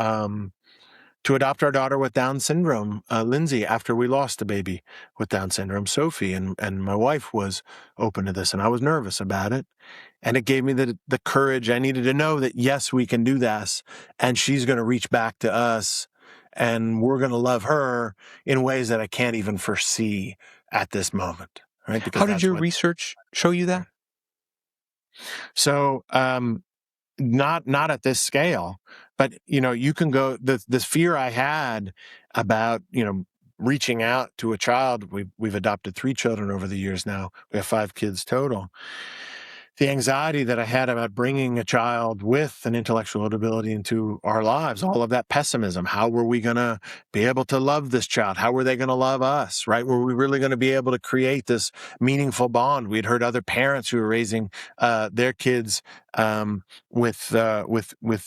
adopt our daughter with Down syndrome, Lindsay, after we lost a baby with Down syndrome, Sophie. And my wife was open to this, and I was nervous about it. And it gave me the courage I needed to know that, yes, we can do this, and she's going to reach back to us, and we're going to love her in ways that I can't even foresee at this moment. Right? Because how did your research show you that? So, not at this scale, but you can go this fear I had about reaching out to a child. We've adopted 3 children over the years now. We have 5 kids total. The anxiety that I had about bringing a child with an intellectual disability into our lives, all of that pessimism. How were we going to be able to love this child? How were they going to love us, right? Were we really going to be able to create this meaningful bond? We'd heard other parents who were raising their kids with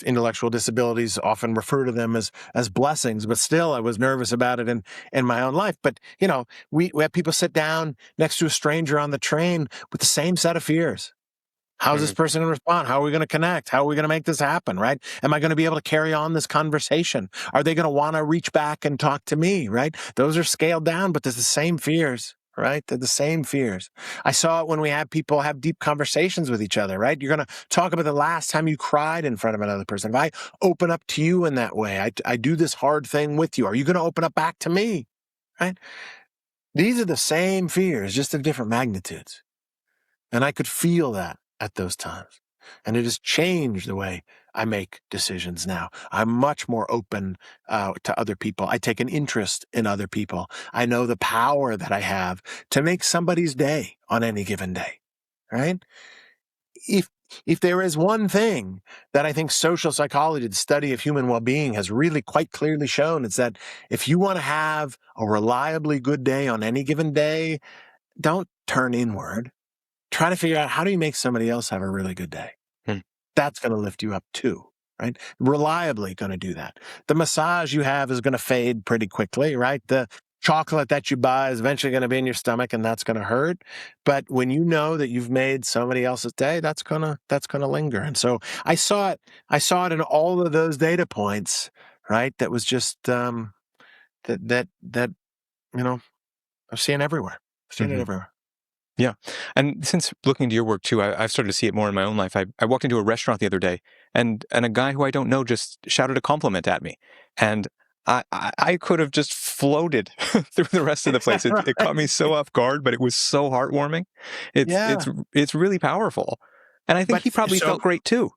intellectual disabilities often refer to them as blessings, but still I was nervous about it in my own life. But, we have people sit down next to a stranger on the train with the same set of fears. How's this person going to respond? How are we going to connect? How are we going to make this happen, right? Am I going to be able to carry on this conversation? Are they going to want to reach back and talk to me, right? Those are scaled down, but there's the same fears, right? They're the same fears. I saw it when we had people have deep conversations with each other, right? You're going to talk about the last time you cried in front of another person. If I open up to you in that way, I do this hard thing with you. Are you going to open up back to me, right? These are the same fears, just of different magnitudes. And I could feel that at those times. And it has changed the way I make decisions now. I'm much more open to other people. I take an interest in other people. I know the power that I have to make somebody's day on any given day, right? If there is one thing that I think social psychology, the study of human well-being, has really quite clearly shown, it's that if you want to have a reliably good day on any given day, don't turn inward. Try to figure out, how do you make somebody else have a really good day? That's going to lift you up too, right? Reliably going to do that. The massage you have is going to fade pretty quickly, right? The chocolate that you buy is eventually going to be in your stomach, and that's going to hurt. But when you know that you've made somebody else's day, that's gonna linger. And so I saw it in all of those data points, right? That was just that I've seen everywhere. I've seen it everywhere. Yeah. And since looking into your work too, I've started to see it more in my own life. I walked into a restaurant the other day, and a guy who I don't know just shouted a compliment at me. And I could have just floated through the rest of the place. It caught me so off guard, but it was so heartwarming. It's really powerful. And I think he probably felt great too.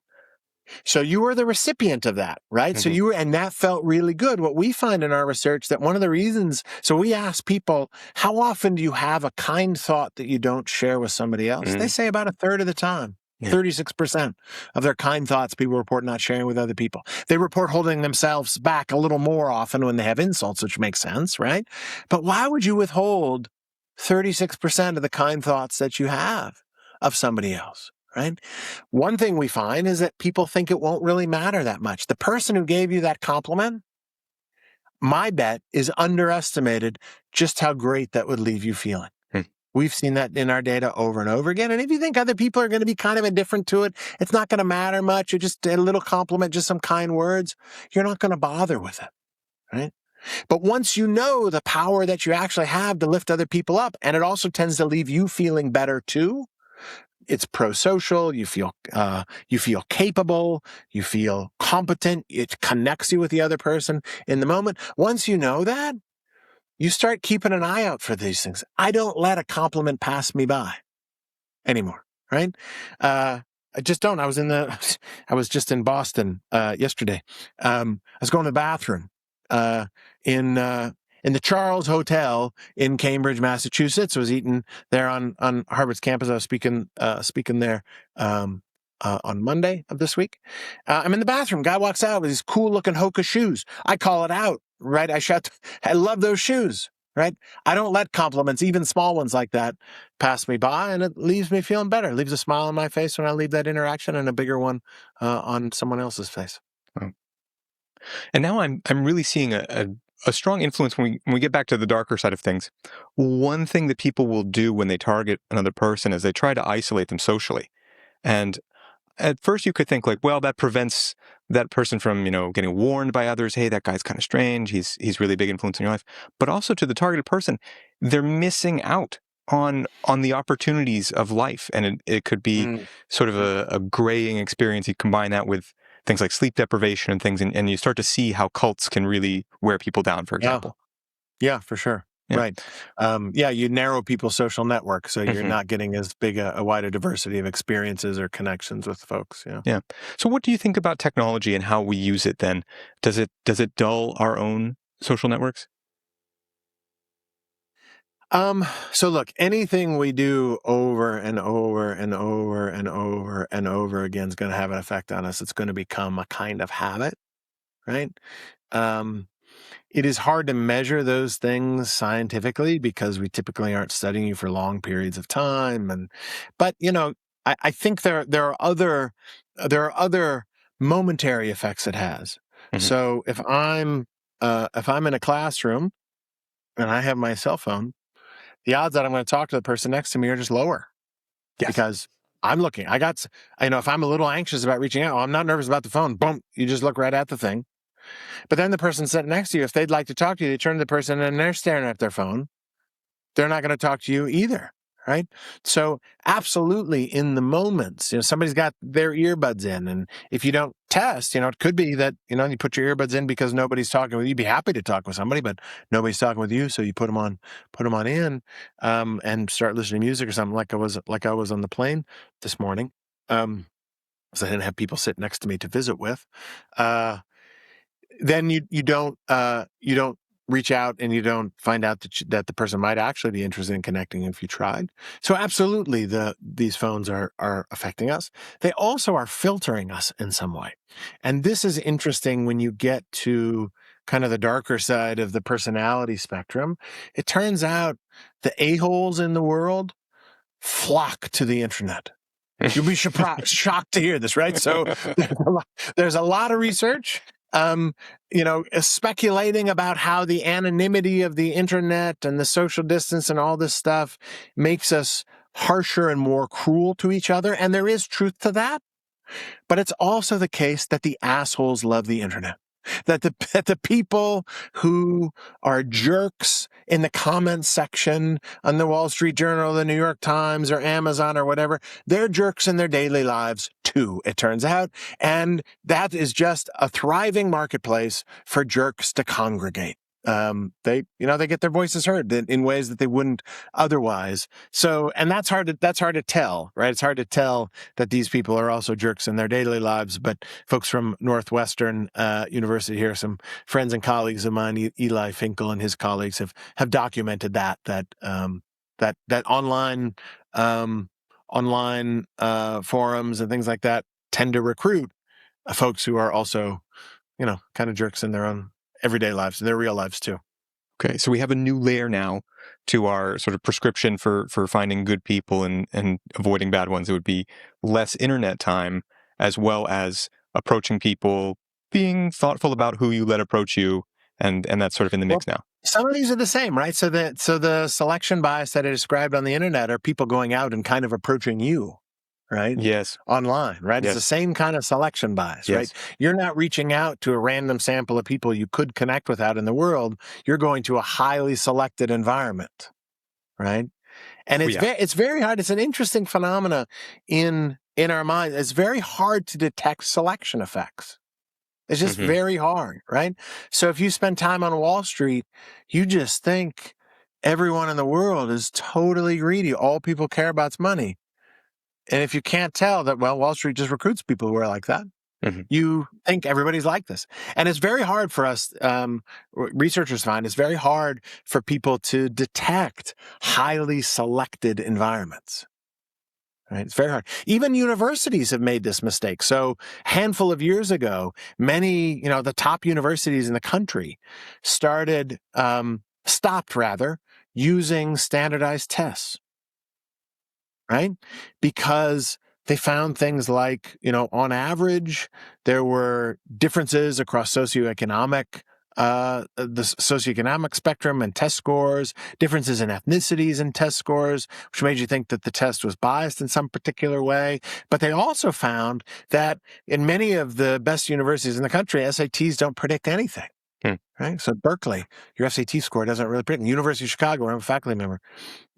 So you were the recipient of that, right? So and that felt really good. What we find in our research, that one of the reasons, so we ask people, how often do you have a kind thought that you don't share with somebody else? They say about a third of the time. Yeah. 36% of their kind thoughts people report not sharing with other people. They report holding themselves back a little more often when they have insults, which makes sense, right? But why would you withhold 36% of the kind thoughts that you have of somebody else, right? One thing we find is that people think it won't really matter that much. The person who gave you that compliment, my bet is underestimated just how great that would leave you feeling. We've seen that in our data over and over again. And if you think other people are going to be kind of indifferent to it, it's not going to matter much, or just a little compliment, just some kind words, you're not going to bother with it, right? But once you know the power that you actually have to lift other people up, and it also tends to leave you feeling better too, it's pro-social, you feel capable, you feel competent, it connects you with the other person in the moment. Once you know that, you start keeping an eye out for these things. I don't let a compliment pass me by anymore, right? I just don't. I was just in Boston yesterday. I was going to the bathroom in the Charles Hotel in Cambridge, Massachusetts. I was eating there on Harvard's campus. I was speaking there on Monday of this week. I'm in the bathroom. Guy walks out with these cool looking Hoka shoes. I call it out, right? I shout, I love those shoes, right? I don't let compliments, even small ones like that, pass me by, and it leaves me feeling better. It leaves a smile on my face when I leave that interaction, and a bigger one on someone else's face. Oh. And now I'm really seeing a strong influence when we get back to the darker side of things. One thing that people will do when they target another person is they try to isolate them socially. And at first you could think like, well, that prevents that person from, getting warned by others. Hey, that guy's kind of strange. He's really big influence in your life. But also to the targeted person, they're missing out on the opportunities of life. And it could be sort of a graying experience. You combine that with things like sleep deprivation and things, and you start to see how cults can really wear people down, for example. Yeah, for sure. Yeah. Right. You narrow people's social network, so you're not getting as big a wider diversity of experiences or connections with folks. Yeah. Yeah. So what do you think about technology and how we use it then? Does it dull our own social networks? So look, anything we do over and over and over and over and over again is going to have an effect on us. It's going to become a kind of habit, right? It is hard to measure those things scientifically because we typically aren't studying you for long periods of time. But I think there are other momentary effects it has. So if I'm in a classroom and I have my cell phone, the odds that I'm going to talk to the person next to me are just lower. Yes. Because I'm looking. If I'm a little anxious about reaching out, I'm not nervous about the phone. Boom, you just look right at the thing. But then the person sitting next to you, if they'd like to talk to you, they turn to the person and they're staring at their phone. They're not going to talk to you either, right? So absolutely in the moments, somebody's got their earbuds in, and if you don't test, it could be that, you put your earbuds in because nobody's talking with you. You'd be happy to talk with somebody, but nobody's talking with you. So you put them on in, and start listening to music or something like I was on the plane this morning. Because I didn't have people sit next to me to visit with. Then you don't reach out, and you don't find out that the person might actually be interested in connecting if you tried. So absolutely, these phones are affecting us. They also are filtering us in some way. And this is interesting when you get to kind of the darker side of the personality spectrum. It turns out the a-holes in the world flock to the internet. You'll be shocked to hear this, right? So there's a lot of research speculating about how the anonymity of the internet and the social distance and all this stuff makes us harsher and more cruel to each other. And there is truth to that. But it's also the case that the assholes love the internet. That the people who are jerks in the comments section on the Wall Street Journal, the New York Times, or Amazon or whatever, they're jerks in their daily lives too, it turns out. And that is just a thriving marketplace for jerks to congregate. They get their voices heard in ways that they wouldn't otherwise. So, and that's hard to tell, right? It's hard to tell that these people are also jerks in their daily lives. But folks from Northwestern University here, some friends and colleagues of mine, Eli Finkel and his colleagues have documented that online online forums and things like that tend to recruit folks who are also, kind of jerks in their own everyday lives, in their real lives too. Okay, so we have a new layer now to our sort of prescription for finding good people and avoiding bad ones. It would be less internet time, as well as approaching people, being thoughtful about who you let approach you, and that's sort of in the mix now. Some of these are the same, right? So the selection bias that I described on the internet are people going out and kind of approaching you, right? Yes. Online, right? Yes. It's the same kind of selection bias, Yes. right? You're not reaching out to a random sample of people you could connect with out in the world. You're going to a highly selected environment, right? And it's very hard. It's an interesting phenomena in our mind. It's very hard to detect selection effects. It's just very hard, right? So if you spend time on Wall Street, you just think everyone in the world is totally greedy. All people care about is money. And if you can't tell that, well, Wall Street just recruits people who are like that, you think everybody's like this. And it's very hard for us, researchers find, it's very hard for people to detect highly selected environments. Right? It's very hard. Even universities have made this mistake. So a handful of years ago, many, the top universities in the country stopped using standardized tests, right? Because they found things like, on average, there were differences across the socioeconomic spectrum and test scores, differences in ethnicities and test scores, which made you think that the test was biased in some particular way. But they also found that in many of the best universities in the country, SATs don't predict anything. Right? So Berkeley, your SAT score doesn't really predict. University of Chicago, where I'm a faculty member,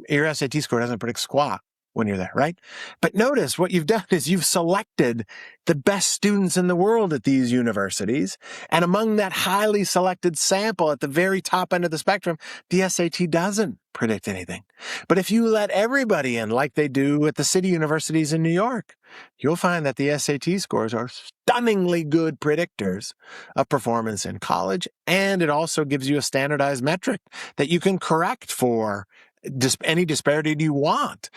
your SAT score doesn't predict squat when you're there, right? But notice what you've done is you've selected the best students in the world at these universities. And among that highly selected sample at the very top end of the spectrum, the SAT doesn't predict anything. But if you let everybody in like they do at the city universities in New York, you'll find that the SAT scores are stunningly good predictors of performance in college. And it also gives you a standardized metric that you can correct for any disparity you want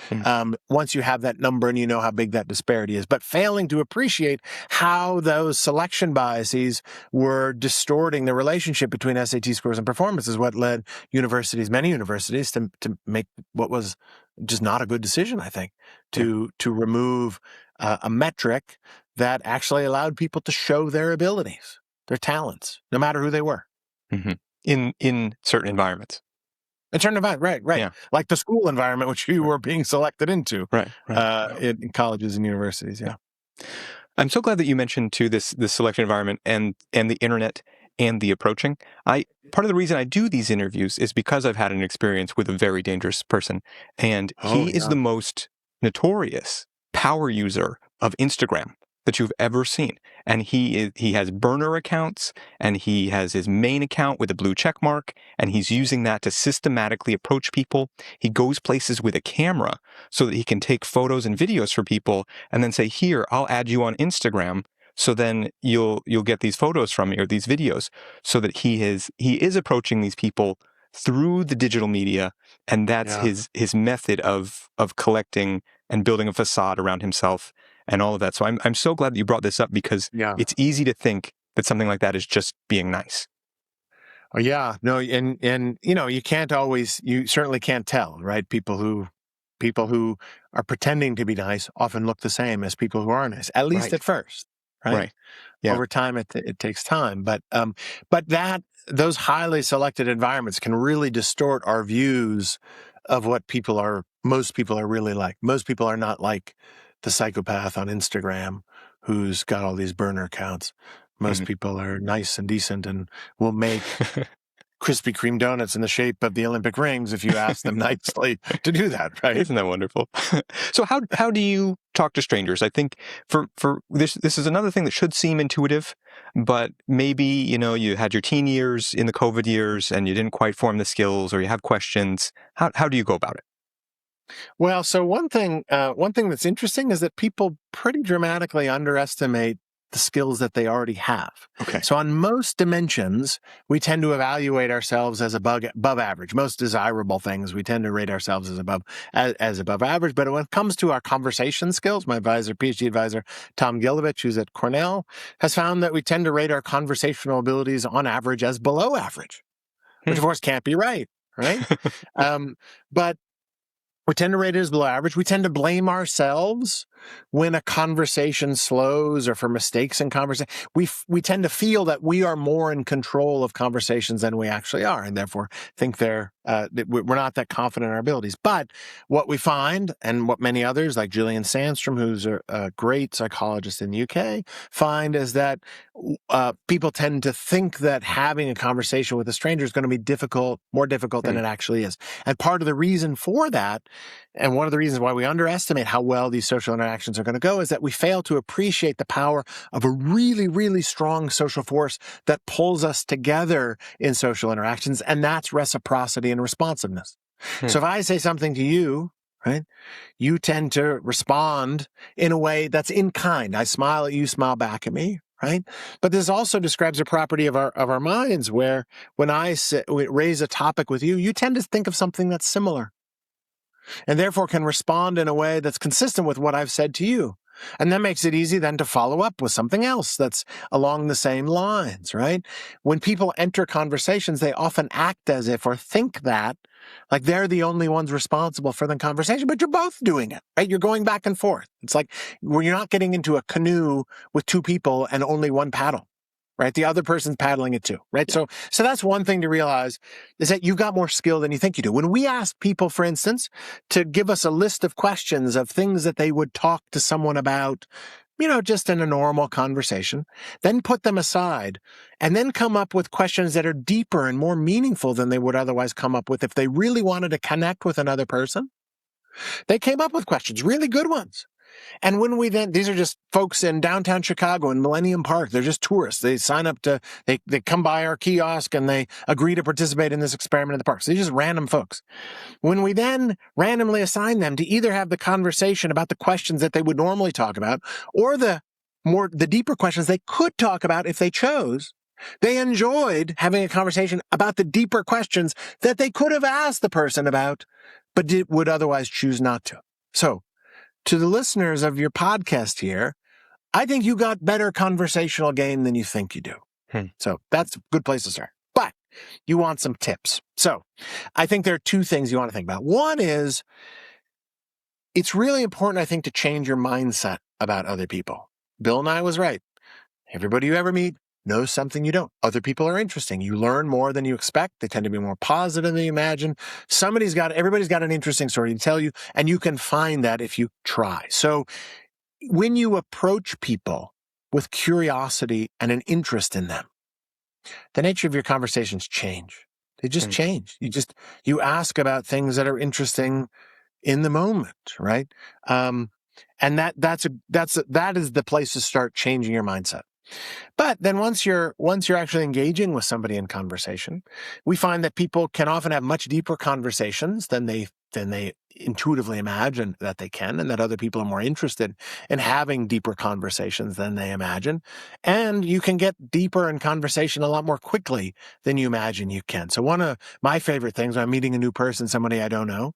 once you have that number and you know how big that disparity is. But failing to appreciate how those selection biases were distorting the relationship between SAT scores and performance is what led many universities, to make what was just not a good decision, I think, to remove a metric that actually allowed people to show their abilities, their talents, no matter who they were. In certain environments. In certain environment, right. Yeah. Like the school environment, which you were being selected into, in colleges and universities. Yeah. I'm so glad that you mentioned too this selection environment and the internet and the approaching. Part of the reason I do these interviews is because I've had an experience with a very dangerous person, and he is the most notorious power user of Instagram that you've ever seen. And he has burner accounts, and he has his main account with a blue check mark, and he's using that to systematically approach people. He goes places with a camera so that he can take photos and videos for people and then say, here, I'll add you on Instagram. So then you'll get these photos from me or these videos, so that he is approaching these people through the digital media, and that's his method of collecting and building a facade around himself and all of that. So I'm so glad that you brought this up, because it's easy to think that something like that is just being nice. Oh yeah, no, and you certainly can't tell, right? People who are pretending to be nice often look the same as people who are nice, at least at first, right? Yeah. Over time, it takes time, but those highly selected environments can really distort our views of what most people are really like. Most people are not like the psychopath on Instagram who's got all these burner accounts. Most people are nice and decent and will make Krispy Kreme donuts in the shape of the Olympic rings if you ask them nicely to do that, right? Isn't that wonderful? So how do you talk to strangers? I think for this is another thing that should seem intuitive, but maybe, you had your teen years in the COVID years and you didn't quite form the skills, or you have questions. How do you go about it? Well, so one thing that's interesting is that people pretty dramatically underestimate the skills that they already have. Okay. So on most dimensions, we tend to evaluate ourselves as above average. Most desirable things, we tend to rate ourselves as above average. But when it comes to our conversation skills, my PhD advisor, Tom Gilovich, who's at Cornell, has found that we tend to rate our conversational abilities on average as below average, which of course can't be right? But we tend to rate it as below average. We tend to blame ourselves when a conversation slows or for mistakes in conversation. We tend to feel that we are more in control of conversations than we actually are, and therefore think we're not that confident in our abilities. But what we find, and what many others, like Gillian Sandstrom, who's a great psychologist in the UK, find is that people tend to think that having a conversation with a stranger is going to be more difficult than it actually is. And part of the reason for that, and one of the reasons why we underestimate how well these social interactions are going to go, is that we fail to appreciate the power of a really, really strong social force that pulls us together in social interactions, and that's reciprocity and responsiveness. So if I say something to you, right, you tend to respond in a way that's in kind. I smile at you, smile back at me, right? But this also describes a property of our minds, where when we raise a topic with you, you tend to think of something that's similar, and therefore can respond in a way that's consistent with what I've said to you. And that makes it easy then to follow up with something else that's along the same lines, right? When people enter conversations, they often act as if, or think that, like they're the only ones responsible for the conversation, but you're both doing it, right? You're going back and forth. It's like you're not getting into a canoe with two people and only one paddle, right? The other person's paddling it too, right? Yeah. So that's one thing to realize, is that you've got more skill than you think you do. When we ask people, for instance, to give us a list of questions of things that they would talk to someone about, just in a normal conversation, then put them aside and then come up with questions that are deeper and more meaningful than they would otherwise come up with if they really wanted to connect with another person. They came up with questions, really good ones. And when these are just folks in downtown Chicago in Millennium Park. They're just tourists. They sign up they come by our kiosk and they agree to participate in this experiment in the park. So they're just random folks. When we then randomly assign them to either have the conversation about the questions that they would normally talk about, or the deeper questions they could talk about if they chose, they enjoyed having a conversation about the deeper questions that they could have asked the person about, but would otherwise choose not to. So, to the listeners of your podcast here, I think you got better conversational game than you think you do. So that's a good place to start. But you want some tips. So I think there are two things you want to think about. One is, it's really important, I think, to change your mindset about other people. Bill Nye was right. Everybody you ever meet knows something you don't. Other people are interesting. You learn more than you expect. They tend to be more positive than you imagine. Everybody's got an interesting story to tell you, and you can find that if you try. So when you approach people with curiosity and an interest in them, the nature of your conversations change. They just change. You ask about things that are interesting in the moment, right? And that is the place to start changing your mindset. But then once you're actually engaging with somebody in conversation, we find that people can often have much deeper conversations than they intuitively imagine that they can, and that other people are more interested in having deeper conversations than they imagine. And you can get deeper in conversation a lot more quickly than you imagine you can. So one of my favorite things when I'm meeting a new person, somebody I don't know,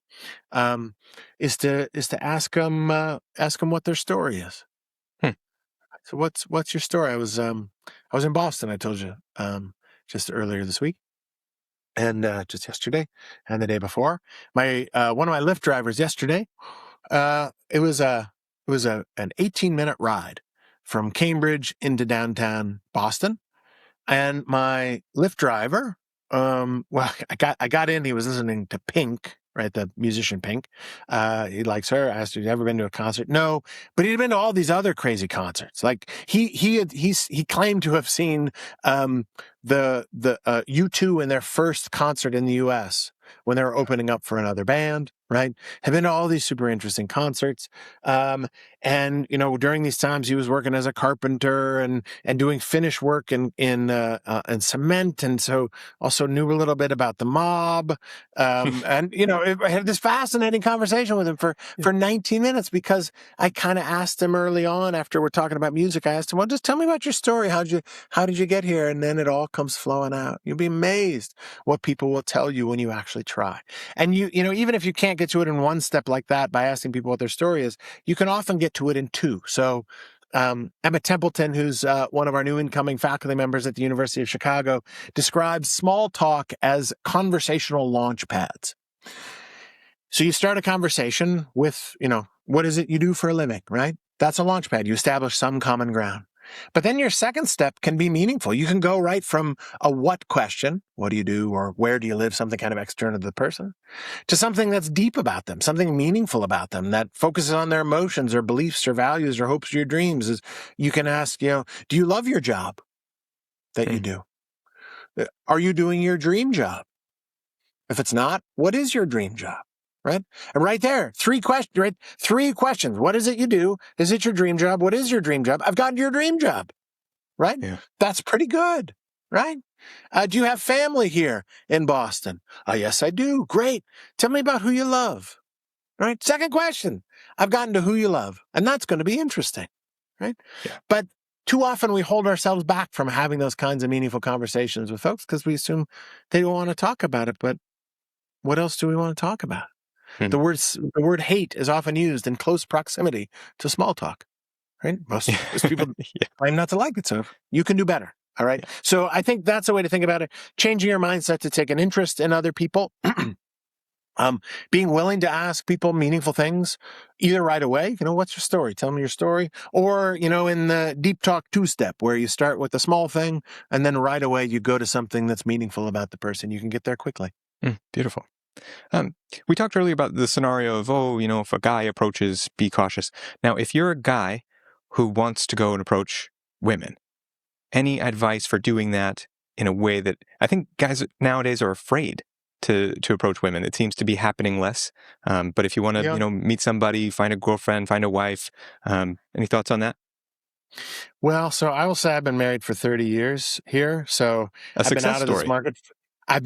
is to ask them what their story is. So what's your story? I was in Boston, I told you, just earlier this week, and just yesterday and the day before. My one of my Lyft drivers yesterday, it was an 18-minute ride from Cambridge into downtown Boston, and my Lyft driver, I got in. He was listening to Pink, right? The musician Pink. He likes her. I asked her, "Have you ever been to a concert?" No, but he'd been to all these other crazy concerts. Like he claimed to have seen the U2 in their first concert in the U.S. when they were opening up for another band, right? Have been to all these super interesting concerts. And, during these times, he was working as a carpenter and doing finish work in cement. And so also knew a little bit about the mob. And, I had this fascinating conversation with him for 19 minutes because I kind of asked him early on after we're talking about music. I asked him, well, just tell me about your story. How did you get here? And then it all comes flowing out. You'll be amazed what people will tell you when you actually try. And even if you can't get to it in one step like that by asking people what their story is, you can often get to it in two. So Emma Templeton, who's one of our new incoming faculty members at the University of Chicago, describes small talk as conversational launch pads. So you start a conversation with, what is it you do for a living, right? That's a launch pad. You establish some common ground. But then your second step can be meaningful. You can go right from a what question, what do you do, or where do you live, something kind of external to the person, to something that's deep about them, something meaningful about them that focuses on their emotions or beliefs or values or hopes or your dreams. Is you can ask, do you love your job that you do? Are you doing your dream job? If it's not, what is your dream job? Right? And right there, three questions, right? Three questions. What is it you do? Is it your dream job? What is your dream job? I've got your dream job. Right? Yeah. That's pretty good. Right? Do you have family here in Boston? Yes, I do. Great. Tell me about who you love. Right? Second question. I've gotten to who you love, and that's going to be interesting. Right? Yeah. But too often we hold ourselves back from having those kinds of meaningful conversations with folks because we assume they don't want to talk about it. But what else do we want to talk about? The word hate is often used in close proximity to small talk, right? Most people claim not to like it, so you can do better, all right? Yeah. So I think that's a way to think about it. Changing your mindset to take an interest in other people, being willing to ask people meaningful things, either right away, what's your story? Tell me your story. Or, in the deep talk 2-step, where you start with a small thing, and then right away you go to something that's meaningful about the person. You can get there quickly. Beautiful. We talked earlier about the scenario of, if a guy approaches, be cautious. Now, if you're a guy who wants to go and approach women, any advice for doing that in a way that I think guys nowadays are afraid to approach women? It seems to be happening less. But if you want to, meet somebody, find a girlfriend, find a wife, any thoughts on that? Well, so I will say I've been married for 30 years here. So I've been out of this market. I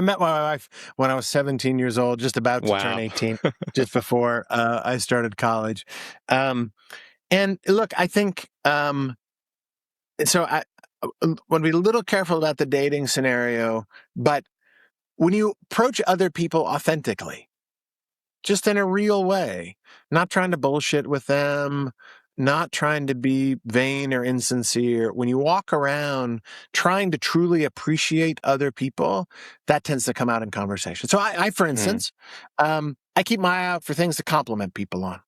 met my wife when I was 17 years old, just about to turn 18, just before I started college. And look, I think, so I want to be a little careful about the dating scenario, but when you approach other people authentically, just in a real way, not trying to bullshit with them, not trying to be vain or insincere. When you walk around trying to truly appreciate other people, that tends to come out in conversation. So I for instance, I keep my eye out for things to compliment people on.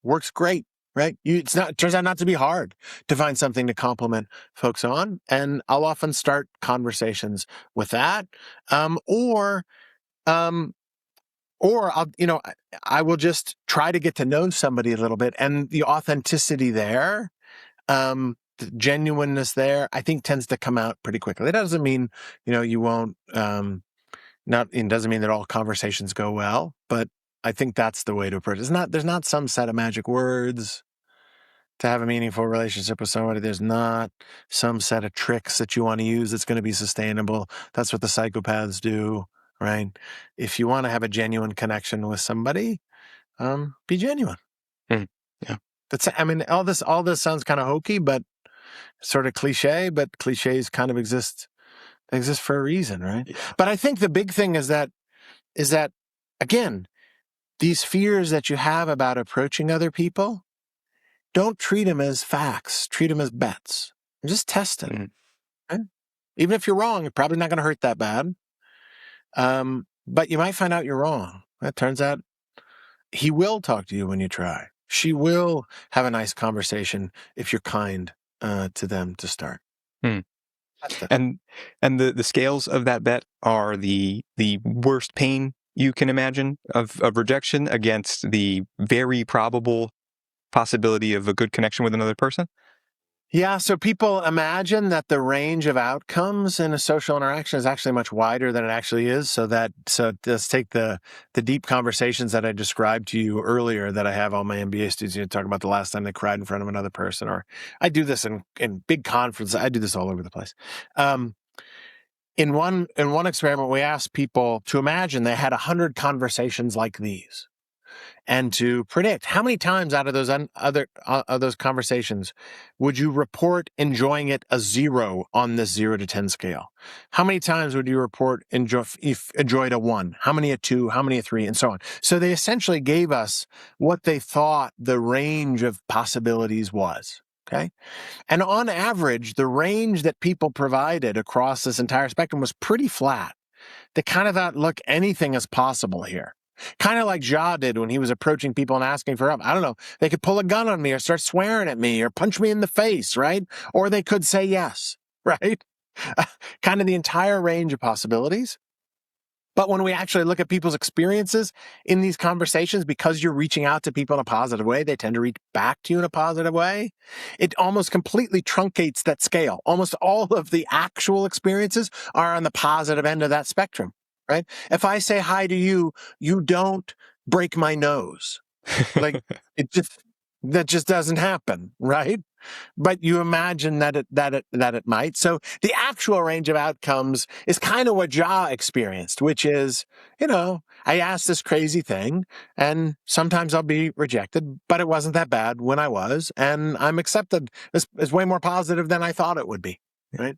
Works great, right? It turns out not to be hard to find something to compliment folks on. And I'll often start conversations with that. Or I will just try to get to know somebody a little bit, and the authenticity there, the genuineness there, I think tends to come out pretty quickly. That doesn't mean, you won't, it doesn't mean that all conversations go well, but I think that's the way to approach it. There's not some set of magic words to have a meaningful relationship with somebody. There's not some set of tricks that you want to use that's going to be sustainable. That's what the psychopaths do. Right? If you want to have a genuine connection with somebody, be genuine. Yeah. All this sounds kind of hokey, but sort of cliche, but cliches kind of exist for a reason, right? Yeah. But I think the big thing is that again, these fears that you have about approaching other people, don't treat them as facts, treat them as bets. Just test it. Right? Even if you're wrong, you're probably not going to hurt that bad. But you might find out you're wrong. It turns out he will talk to you when you try. She will have a nice conversation if you're kind to them to start. And the scales of that bet are the worst pain you can imagine of rejection against the very probable possibility of a good connection with another person? Yeah, so people imagine that the range of outcomes in a social interaction is actually much wider than it actually is. So let's take the deep conversations that I described to you earlier that I have all my MBA students, talking about the last time they cried in front of another person, or I do this in big conferences. I do this all over the place. In one experiment, we asked people to imagine they had 100 conversations like these, and to predict how many times out of those conversations would you report enjoying it a 0 on this 0 to 10 scale. How many times would you report enjoyed a 1? How many a 2? How many a 3? And so on. So they essentially gave us what they thought the range of possibilities was. Okay. And on average, the range that people provided across this entire spectrum was pretty flat. They kind of thought, look, anything is possible here. Kind of like Ja did when he was approaching people and asking for help. I don't know. They could pull a gun on me or start swearing at me or punch me in the face, right? Or they could say yes, right? Kind of the entire range of possibilities. But when we actually look at people's experiences in these conversations, because you're reaching out to people in a positive way, they tend to reach back to you in a positive way. It almost completely truncates that scale. Almost all of the actual experiences are on the positive end of that spectrum, right? If I say hi to you, you don't break my nose. Like that just doesn't happen, right? But you imagine that it might. So the actual range of outcomes is kind of what Ja experienced, which is, I asked this crazy thing, and sometimes I'll be rejected, but it wasn't that bad when I was, and I'm accepted. It's way more positive than I thought it would be, right?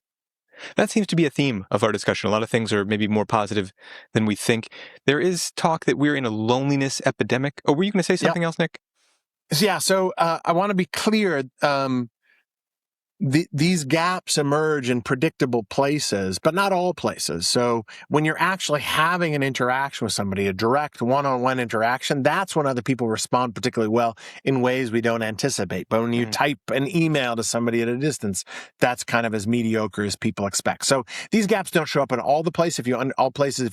That seems to be a theme of our discussion. A lot of things are maybe more positive than we think. There is talk that we're in a loneliness epidemic. Oh, were you going to say something else, Nick? Yeah. So I want to be clear. These gaps emerge in predictable places, but not all places. So when you're actually having an interaction with somebody, a direct one-on-one interaction, that's when other people respond particularly well in ways we don't anticipate. But when you type an email to somebody at a distance, that's kind of as mediocre as people expect. So these gaps don't show up in all places. If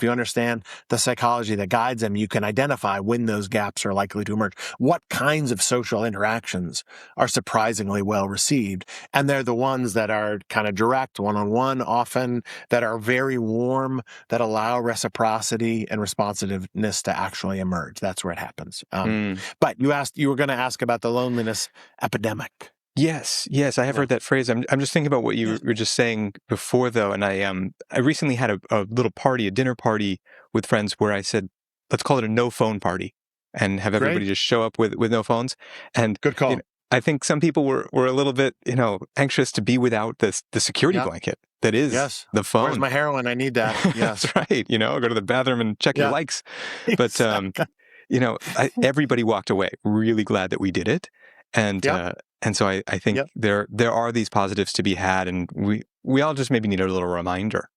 you understand the psychology that guides them, you can identify when those gaps are likely to emerge. What kinds of social interactions are surprisingly well received? And they're the ones that are kind of direct, one-on-one, often, that are very warm, that allow reciprocity and responsiveness to actually emerge. That's where it happens. But you were going to ask about the loneliness epidemic. Yes, I have heard that phrase. I'm just thinking about what you were just saying before, though, and I recently had a little party, a dinner party with friends, where I said, let's call it a no phone party, and have everybody just show up with no phones. And good call. I think some people were a little bit, anxious to be without the security blanket that is the phone. Where's my heroin? I need that. Yes. That's right. Go to the bathroom and check your likes. But, everybody walked away really glad that we did it. And so I think there are these positives to be had, and we all just maybe need a little reminder.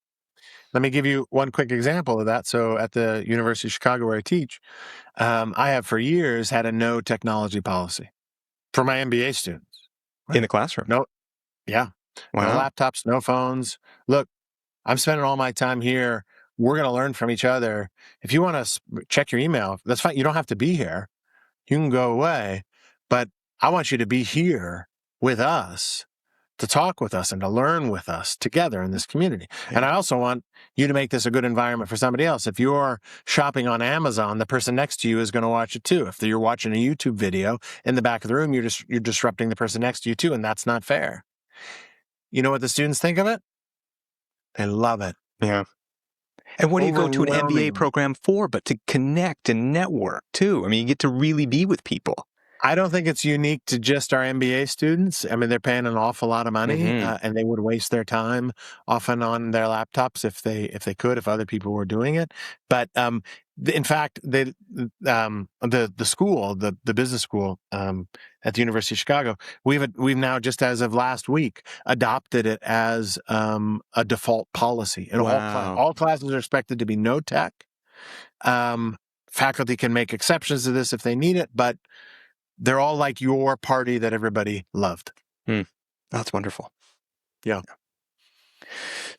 Let me give you one quick example of that. So at the University of Chicago where I teach, I have for years had a no technology policy for my MBA students. In the classroom? No laptops, no phones. Look, I'm spending all my time here. We're going to learn from each other. If you want to check your email, that's fine. You don't have to be here. You can go away. But I want you to be here with us, to talk with us and to learn with us together in this community. And I also want you to make this a good environment for somebody else. If you're shopping on Amazon, the person next to you is going to watch it too. If you're watching a YouTube video in the back of the room, you're disrupting the person next to you too, and that's not fair. You know what the students think of it? They love it. Yeah. And what do you go to an MBA program for but to connect and network too? I mean, you get to really be with people. I don't think it's unique to just our MBA students. I mean, they're paying an awful lot of money, and they would waste their time often on their laptops if they could, if other people were doing it. But in fact, the school, the business school at the University of Chicago, we've now, just as of last week, adopted it as a default policy. And all classes are expected to be no tech. Faculty can make exceptions to this if they need it, but they're all like your party that everybody loved. That's wonderful. Yeah.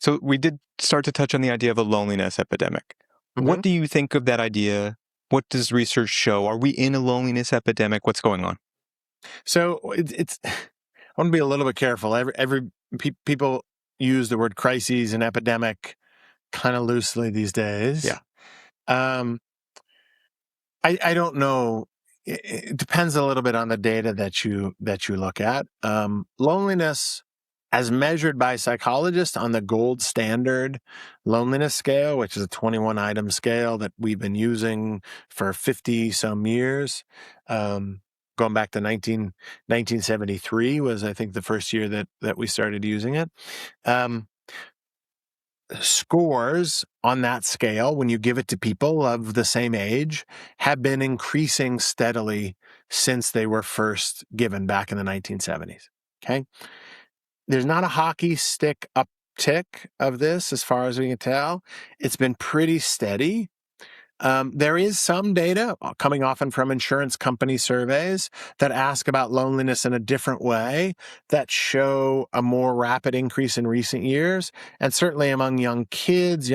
So we did start to touch on the idea of a loneliness epidemic. What do you think of that idea? What does research show? Are we in a loneliness epidemic? What's going on? So it's want to be a little bit careful. People use the word crises and epidemic kind of loosely these days. Yeah. I don't know. It depends a little bit on the data that you look at. Loneliness, as measured by psychologists on the gold standard loneliness scale, which is a 21-item scale that we've been using for 50 some years, going back to 1973 was, I think, the first year that we started using it. Scores on that scale, when you give it to people of the same age, have been increasing steadily since they were first given back in the 1970s. Okay. There's not a hockey stick uptick of this as far as we can tell. It's been pretty steady. There is some data coming often from insurance company surveys that ask about loneliness in a different way that show a more rapid increase in recent years. And certainly among younger kids,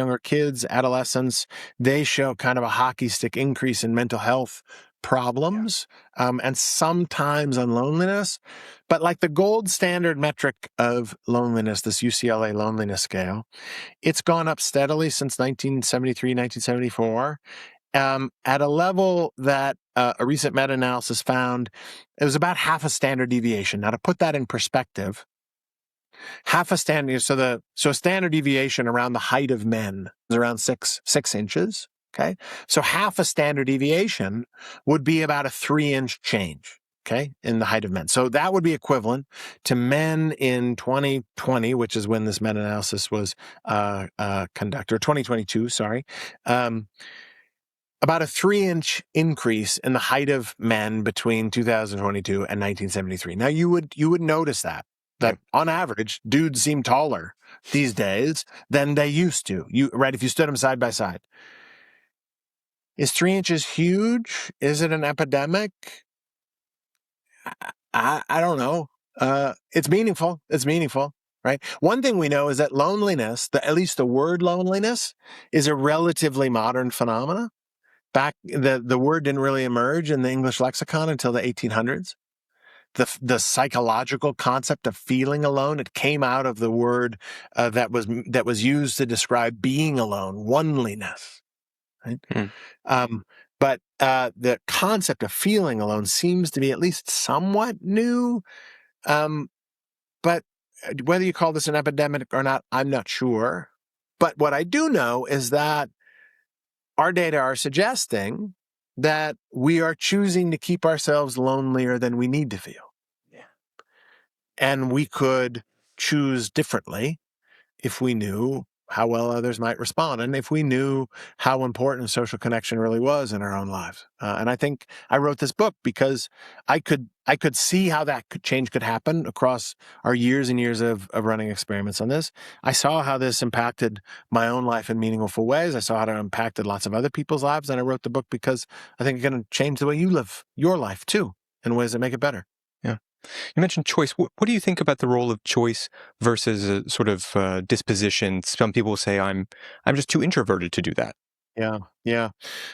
adolescents, they show kind of a hockey stick increase in mental health problems, and sometimes on loneliness. But like the gold standard metric of loneliness, this UCLA loneliness scale, it's gone up steadily since 1973, 1974, at a level that a recent meta-analysis found it was about half a standard deviation. Now, to put that in perspective, half a standard, so a standard deviation around the height of men is around 6 inches. Okay, so half a standard deviation would be about a 3-inch change. Okay, in the height of men. So that would be equivalent to men in 2020, which is when this meta-analysis was conducted, or 2022, sorry. About a 3-inch increase in the height of men between 2022 and 1973. Now, you would notice that on average, dudes seem taller these days than they used to. If you stood them side by side. Is 3 inches huge? Is it an epidemic? I don't know. It's meaningful. It's meaningful, right? One thing we know is that loneliness, at least the word loneliness, is a relatively modern phenomena. Back, the word didn't really emerge in the English lexicon until the 1800s. The psychological concept of feeling alone, it came out of the word that was used to describe being alone, oneliness. Right? But the concept of feeling alone seems to be at least somewhat new. But whether you call this an epidemic or not, I'm not sure. But what I do know is that our data are suggesting that we are choosing to keep ourselves lonelier than we need to feel. Yeah. And we could choose differently if we knew how well others might respond, and if we knew how important social connection really was in our own lives. And I think I wrote this book because I could see how that change could happen across our years and years of running experiments on this. I saw how this impacted my own life in meaningful ways. I saw how it impacted lots of other people's lives, and I wrote the book because I think it's going to change the way you live your life too, in ways that make it better. Yeah. You mentioned choice. What do you think about the role of choice versus a sort of disposition? Some people say I'm just too introverted to do that. Yeah.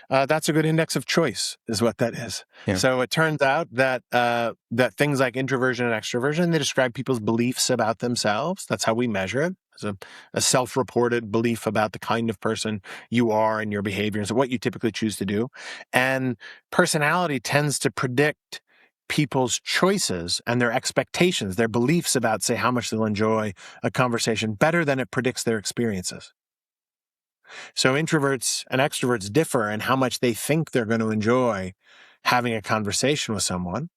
That's a good index of choice, is what that is. Yeah. So it turns out that that things like introversion and extroversion, they describe people's beliefs about themselves. That's how we measure it. It's a self-reported belief about the kind of person you are and your behavior, and so what you typically choose to do. And personality tends to predict people's choices and their expectations, their beliefs about, say, how much they'll enjoy a conversation better than it predicts their experiences. So introverts and extroverts differ in how much they think they're going to enjoy having a conversation with someone.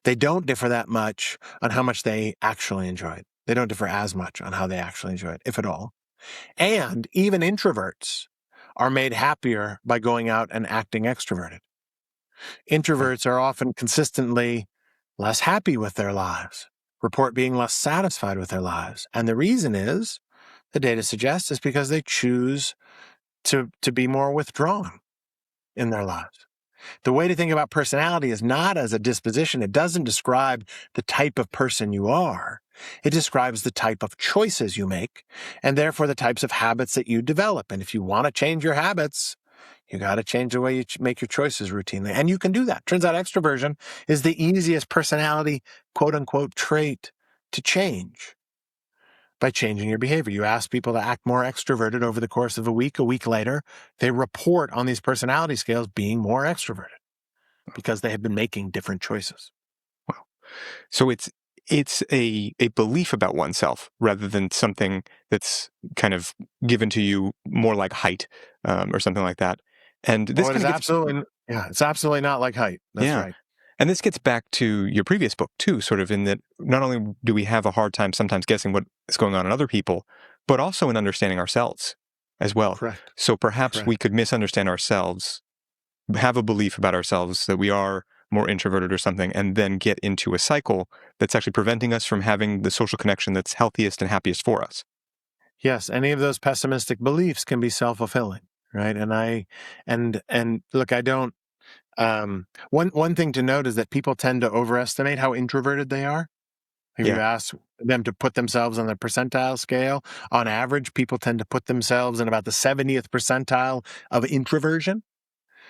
They don't differ that much on how much they actually enjoy it. They don't differ as much on how they actually enjoy it, if at all. And even introverts are made happier by going out and acting extroverted. Introverts are often consistently less happy with their lives, report being less satisfied with their lives. And the reason is, the data suggests, is because they choose to be more withdrawn in their lives. The way to think about personality is not as a disposition. It doesn't describe the type of person you are. It describes the type of choices you make, and therefore the types of habits that you develop. And if you want to change your habits, you got to change the way you make your choices routinely. And you can do that. Turns out extroversion is the easiest personality, quote unquote, trait to change by changing your behavior. You ask people to act more extroverted over the course of a week later, they report on these personality scales being more extroverted because they have been making different choices. Wow. So it's a belief about oneself rather than something that's kind of given to you more like height or something like that. And this kind of gets it's absolutely not like height. That's right. And this gets back to your previous book too, sort of in that not only do we have a hard time sometimes guessing what is going on in other people, but also in understanding ourselves as well. Correct. So perhaps we could misunderstand ourselves, have a belief about ourselves that we are more introverted or something, and then get into a cycle that's actually preventing us from having the social connection that's healthiest and happiest for us. Yes, any of those pessimistic beliefs can be self-fulfilling, right? And look, I don't. One thing to note is that people tend to overestimate how introverted they are. If you ask them to put themselves on the percentile scale, on average, people tend to put themselves in about the 70th percentile of introversion.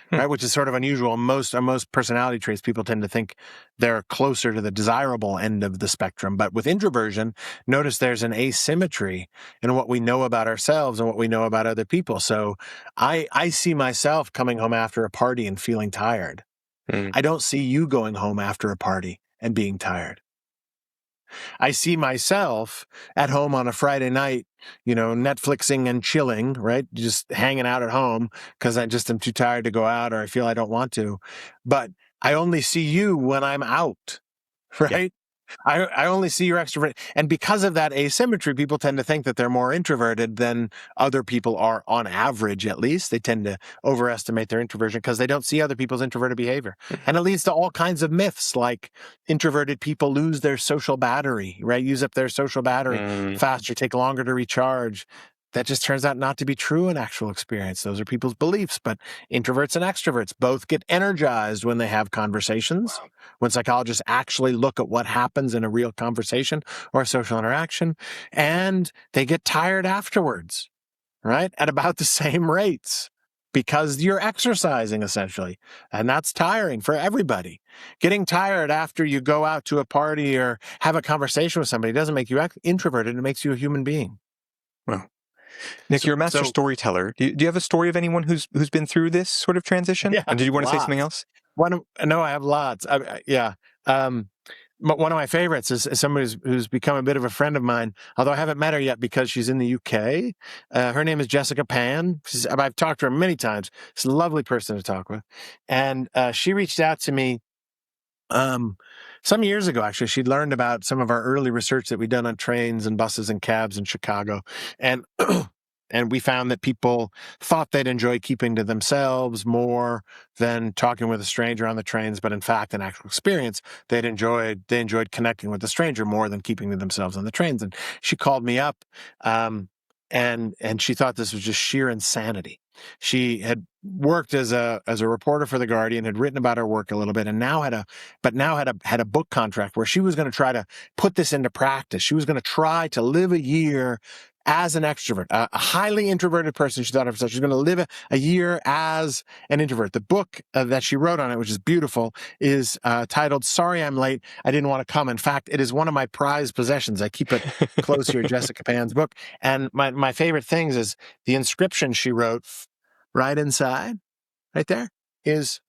Right, which is sort of unusual. Most personality traits, people tend to think they're closer to the desirable end of the spectrum. But with introversion, notice there's an asymmetry in what we know about ourselves and what we know about other people. So I see myself coming home after a party and feeling tired. I don't see you going home after a party and being tired. I see myself at home on a Friday night, Netflixing and chilling, right? Just hanging out at home because I just am too tired to go out or I feel I don't want to. But I only see you when I'm out, right? I only see your extrovert. And because of that asymmetry, people tend to think that they're more introverted than other people are on average, at least. They tend to overestimate their introversion because they don't see other people's introverted behavior. And it leads to all kinds of myths like introverted people lose their social battery, right? Use up their social battery faster, take longer to recharge. That just turns out not to be true in actual experience. Those are people's beliefs, but introverts and extroverts both get energized when they have conversations. Wow. When psychologists actually look at what happens in a real conversation or a social interaction, and they get tired afterwards, right? At about the same rates because you're exercising essentially. And that's tiring for everybody. Getting tired after you go out to a party or have a conversation with somebody doesn't make you introverted. It makes you a human being. Well, Nick, you're a master storyteller. Do you have a story of anyone who's been through this sort of transition? Yeah, and did you want to say something else? No, I have lots. One of my favorites is somebody who's become a bit of a friend of mine, although I haven't met her yet because she's in the UK. Her name is Jessica Pan. I've talked to her many times. She's a lovely person to talk with. And she reached out to me some years ago, actually. She'd learned about some of our early research that we'd done on trains and buses and cabs in Chicago. And and we found that people thought they'd enjoy keeping to themselves more than talking with a stranger on the trains. But in fact, in actual experience, they enjoyed connecting with the stranger more than keeping to themselves on the trains. And she called me up, and she thought this was just sheer insanity. She had worked as a reporter for The Guardian, had written about her work a little bit, and now had a book contract where she was going to try to put this into practice. She was going to try to live a year as an extrovert, a highly introverted person. She thought of herself. She's going to live a year as an introvert. The book that she wrote on it, which is beautiful, is titled "Sorry I'm Late. I Didn't Want to Come." In fact, it is one of my prized possessions. I keep it close here, Jessica Pan's book. And my favorite things is the inscription she wrote right inside, right there, is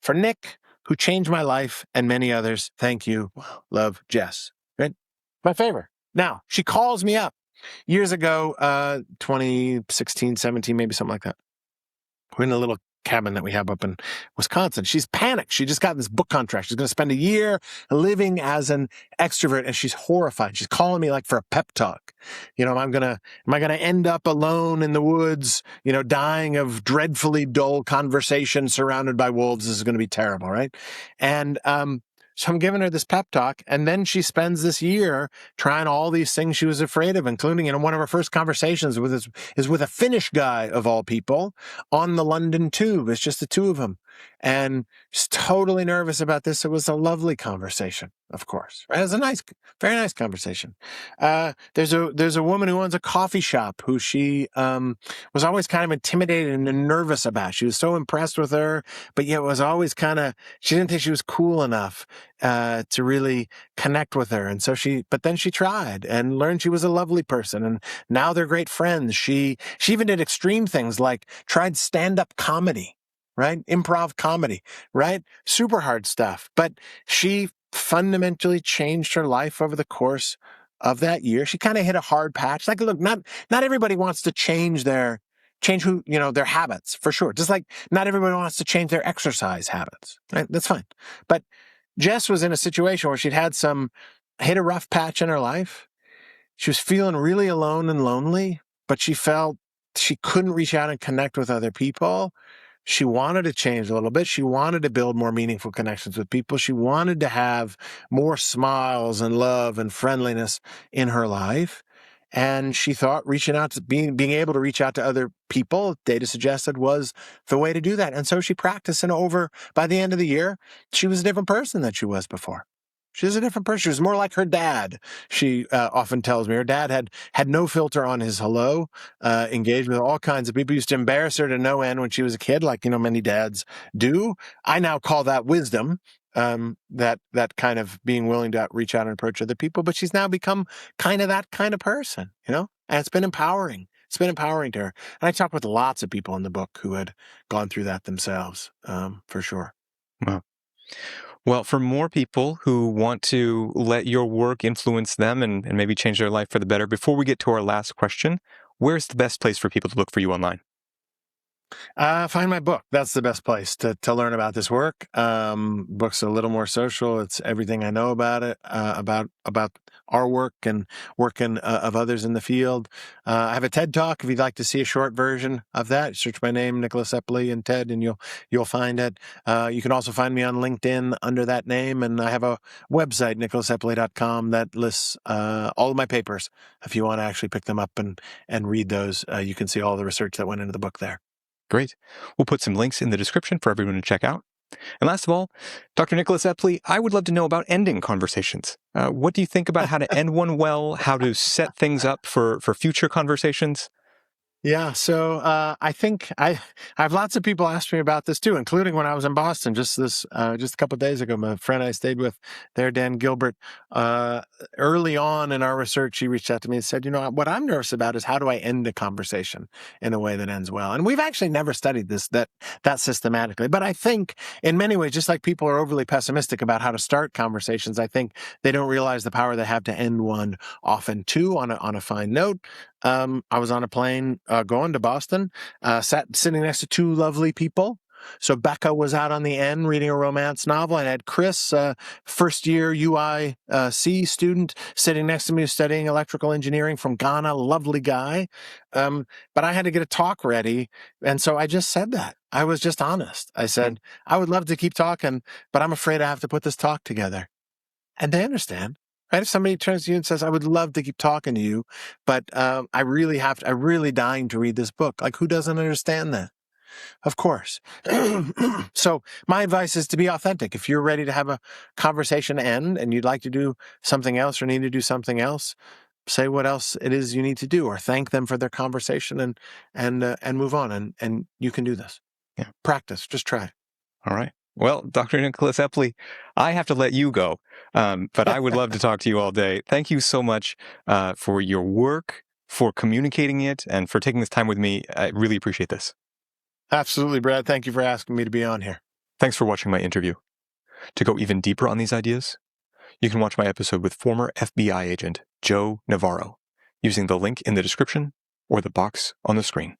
"For Nick, who changed my life and many others. Thank you. Love, Jess." Right? My favorite. Now, she calls me up years ago, 2016, 17, maybe something like that. We're in a little cabin that we have up in Wisconsin. She's panicked. She just got this book contract. She's going to spend a year living as an extrovert, and she's horrified. She's calling me like for a pep talk. Am I going to end up alone in the woods, dying of dreadfully dull conversation surrounded by wolves? This is going to be terrible, right? And so I'm giving her this pep talk, and then she spends this year trying all these things she was afraid of, including, one of her first conversations is with a Finnish guy, of all people, on the London Tube. It's just the two of them. And she's totally nervous about this. It was a lovely conversation, of course. Right? It was a nice, very nice conversation. There's a woman who owns a coffee shop who she was always kind of intimidated and nervous about. She was so impressed with her, but yet was always she didn't think she was cool enough to really connect with her. And so but then she tried and learned she was a lovely person. And now they're great friends. She even did extreme things like tried stand-up comedy, right? Improv comedy, right? Super hard stuff. But she fundamentally changed her life over the course of that year. She kind of hit a hard patch. Like, look, not everybody wants to change their habits, for sure. Just like not everybody wants to change their exercise habits, right? That's fine. But Jess was in a situation where she'd hit a rough patch in her life. She was feeling really alone and lonely, but she felt she couldn't reach out and connect with other people. She wanted to change a little bit. She wanted to build more meaningful connections with people. She wanted to have more smiles and love and friendliness in her life. And she thought being able to reach out to other people, data suggested, was the way to do that. And so she practiced, and by the end of the year, she was a different person than she was before. She was a different person. She was more like her dad. She often tells me her dad had no filter on his hello, engaged with all kinds of people. Used to embarrass her to no end when she was a kid, like many dads do. I now call that wisdom. That kind of being willing to reach out and approach other people, but she's now become kind of that kind of person, and it's been empowering. It's been empowering to her. And I talked with lots of people in the book who had gone through that themselves, for sure. Wow. Well, for more people who want to let your work influence them and maybe change their life for the better, before we get to our last question, where's the best place for people to look for you online? Find my book. That's the best place to learn about this work. Book's a little more social. It's everything I know about it, about our work and working of others in the field. I have a TED Talk. If you'd like to see a short version of that, search my name, Nicholas Epley, and TED, and you'll find it. You can also find me on LinkedIn under that name, and I have a website, nicholasepley.com, that lists all of my papers. If you want to actually pick them up and read those, you can see all the research that went into the book there. Great. We'll put some links in the description for everyone to check out. And last of all, Dr. Nicholas Epley, I would love to know about ending conversations. What do you think about how to end one well, how to set things up for future conversations? Yeah, so I think I have lots of people ask me about this too, including when I was in Boston just a couple of days ago. My friend I stayed with there, Dan Gilbert, early on in our research, he reached out to me and said, what I'm nervous about is how do I end a conversation in a way that ends well? And we've actually never studied that systematically. But I think in many ways, just like people are overly pessimistic about how to start conversations, I think they don't realize the power they have to end one often too on a fine note. I was on a plane going to Boston, sitting next to two lovely people. So Becca was out on the end reading a romance novel, and I had Chris, first-year UIC student, sitting next to me studying electrical engineering from Ghana, lovely guy. But I had to get a talk ready, and so I just said that. I was just honest. I said, I would love to keep talking, but I'm afraid I have to put this talk together. And they understand. Right? If somebody turns to you and says, I would love to keep talking to you, but I'm really dying to read this book. Like, who doesn't understand that? Of course. So my advice is to be authentic. If you're ready to have a conversation end and you'd like to do something else or need to do something else, say what else it is you need to do, or thank them for their conversation and move on. And you can do this. Yeah. Practice. Just try. All right. Well, Dr. Nicholas Epley, I have to let you go, but I would love to talk to you all day. Thank you so much for your work, for communicating it, and for taking this time with me. I really appreciate this. Absolutely, Brad. Thank you for asking me to be on here. Thanks for watching my interview. To go even deeper on these ideas, you can watch my episode with former FBI agent Joe Navarro using the link in the description or the box on the screen.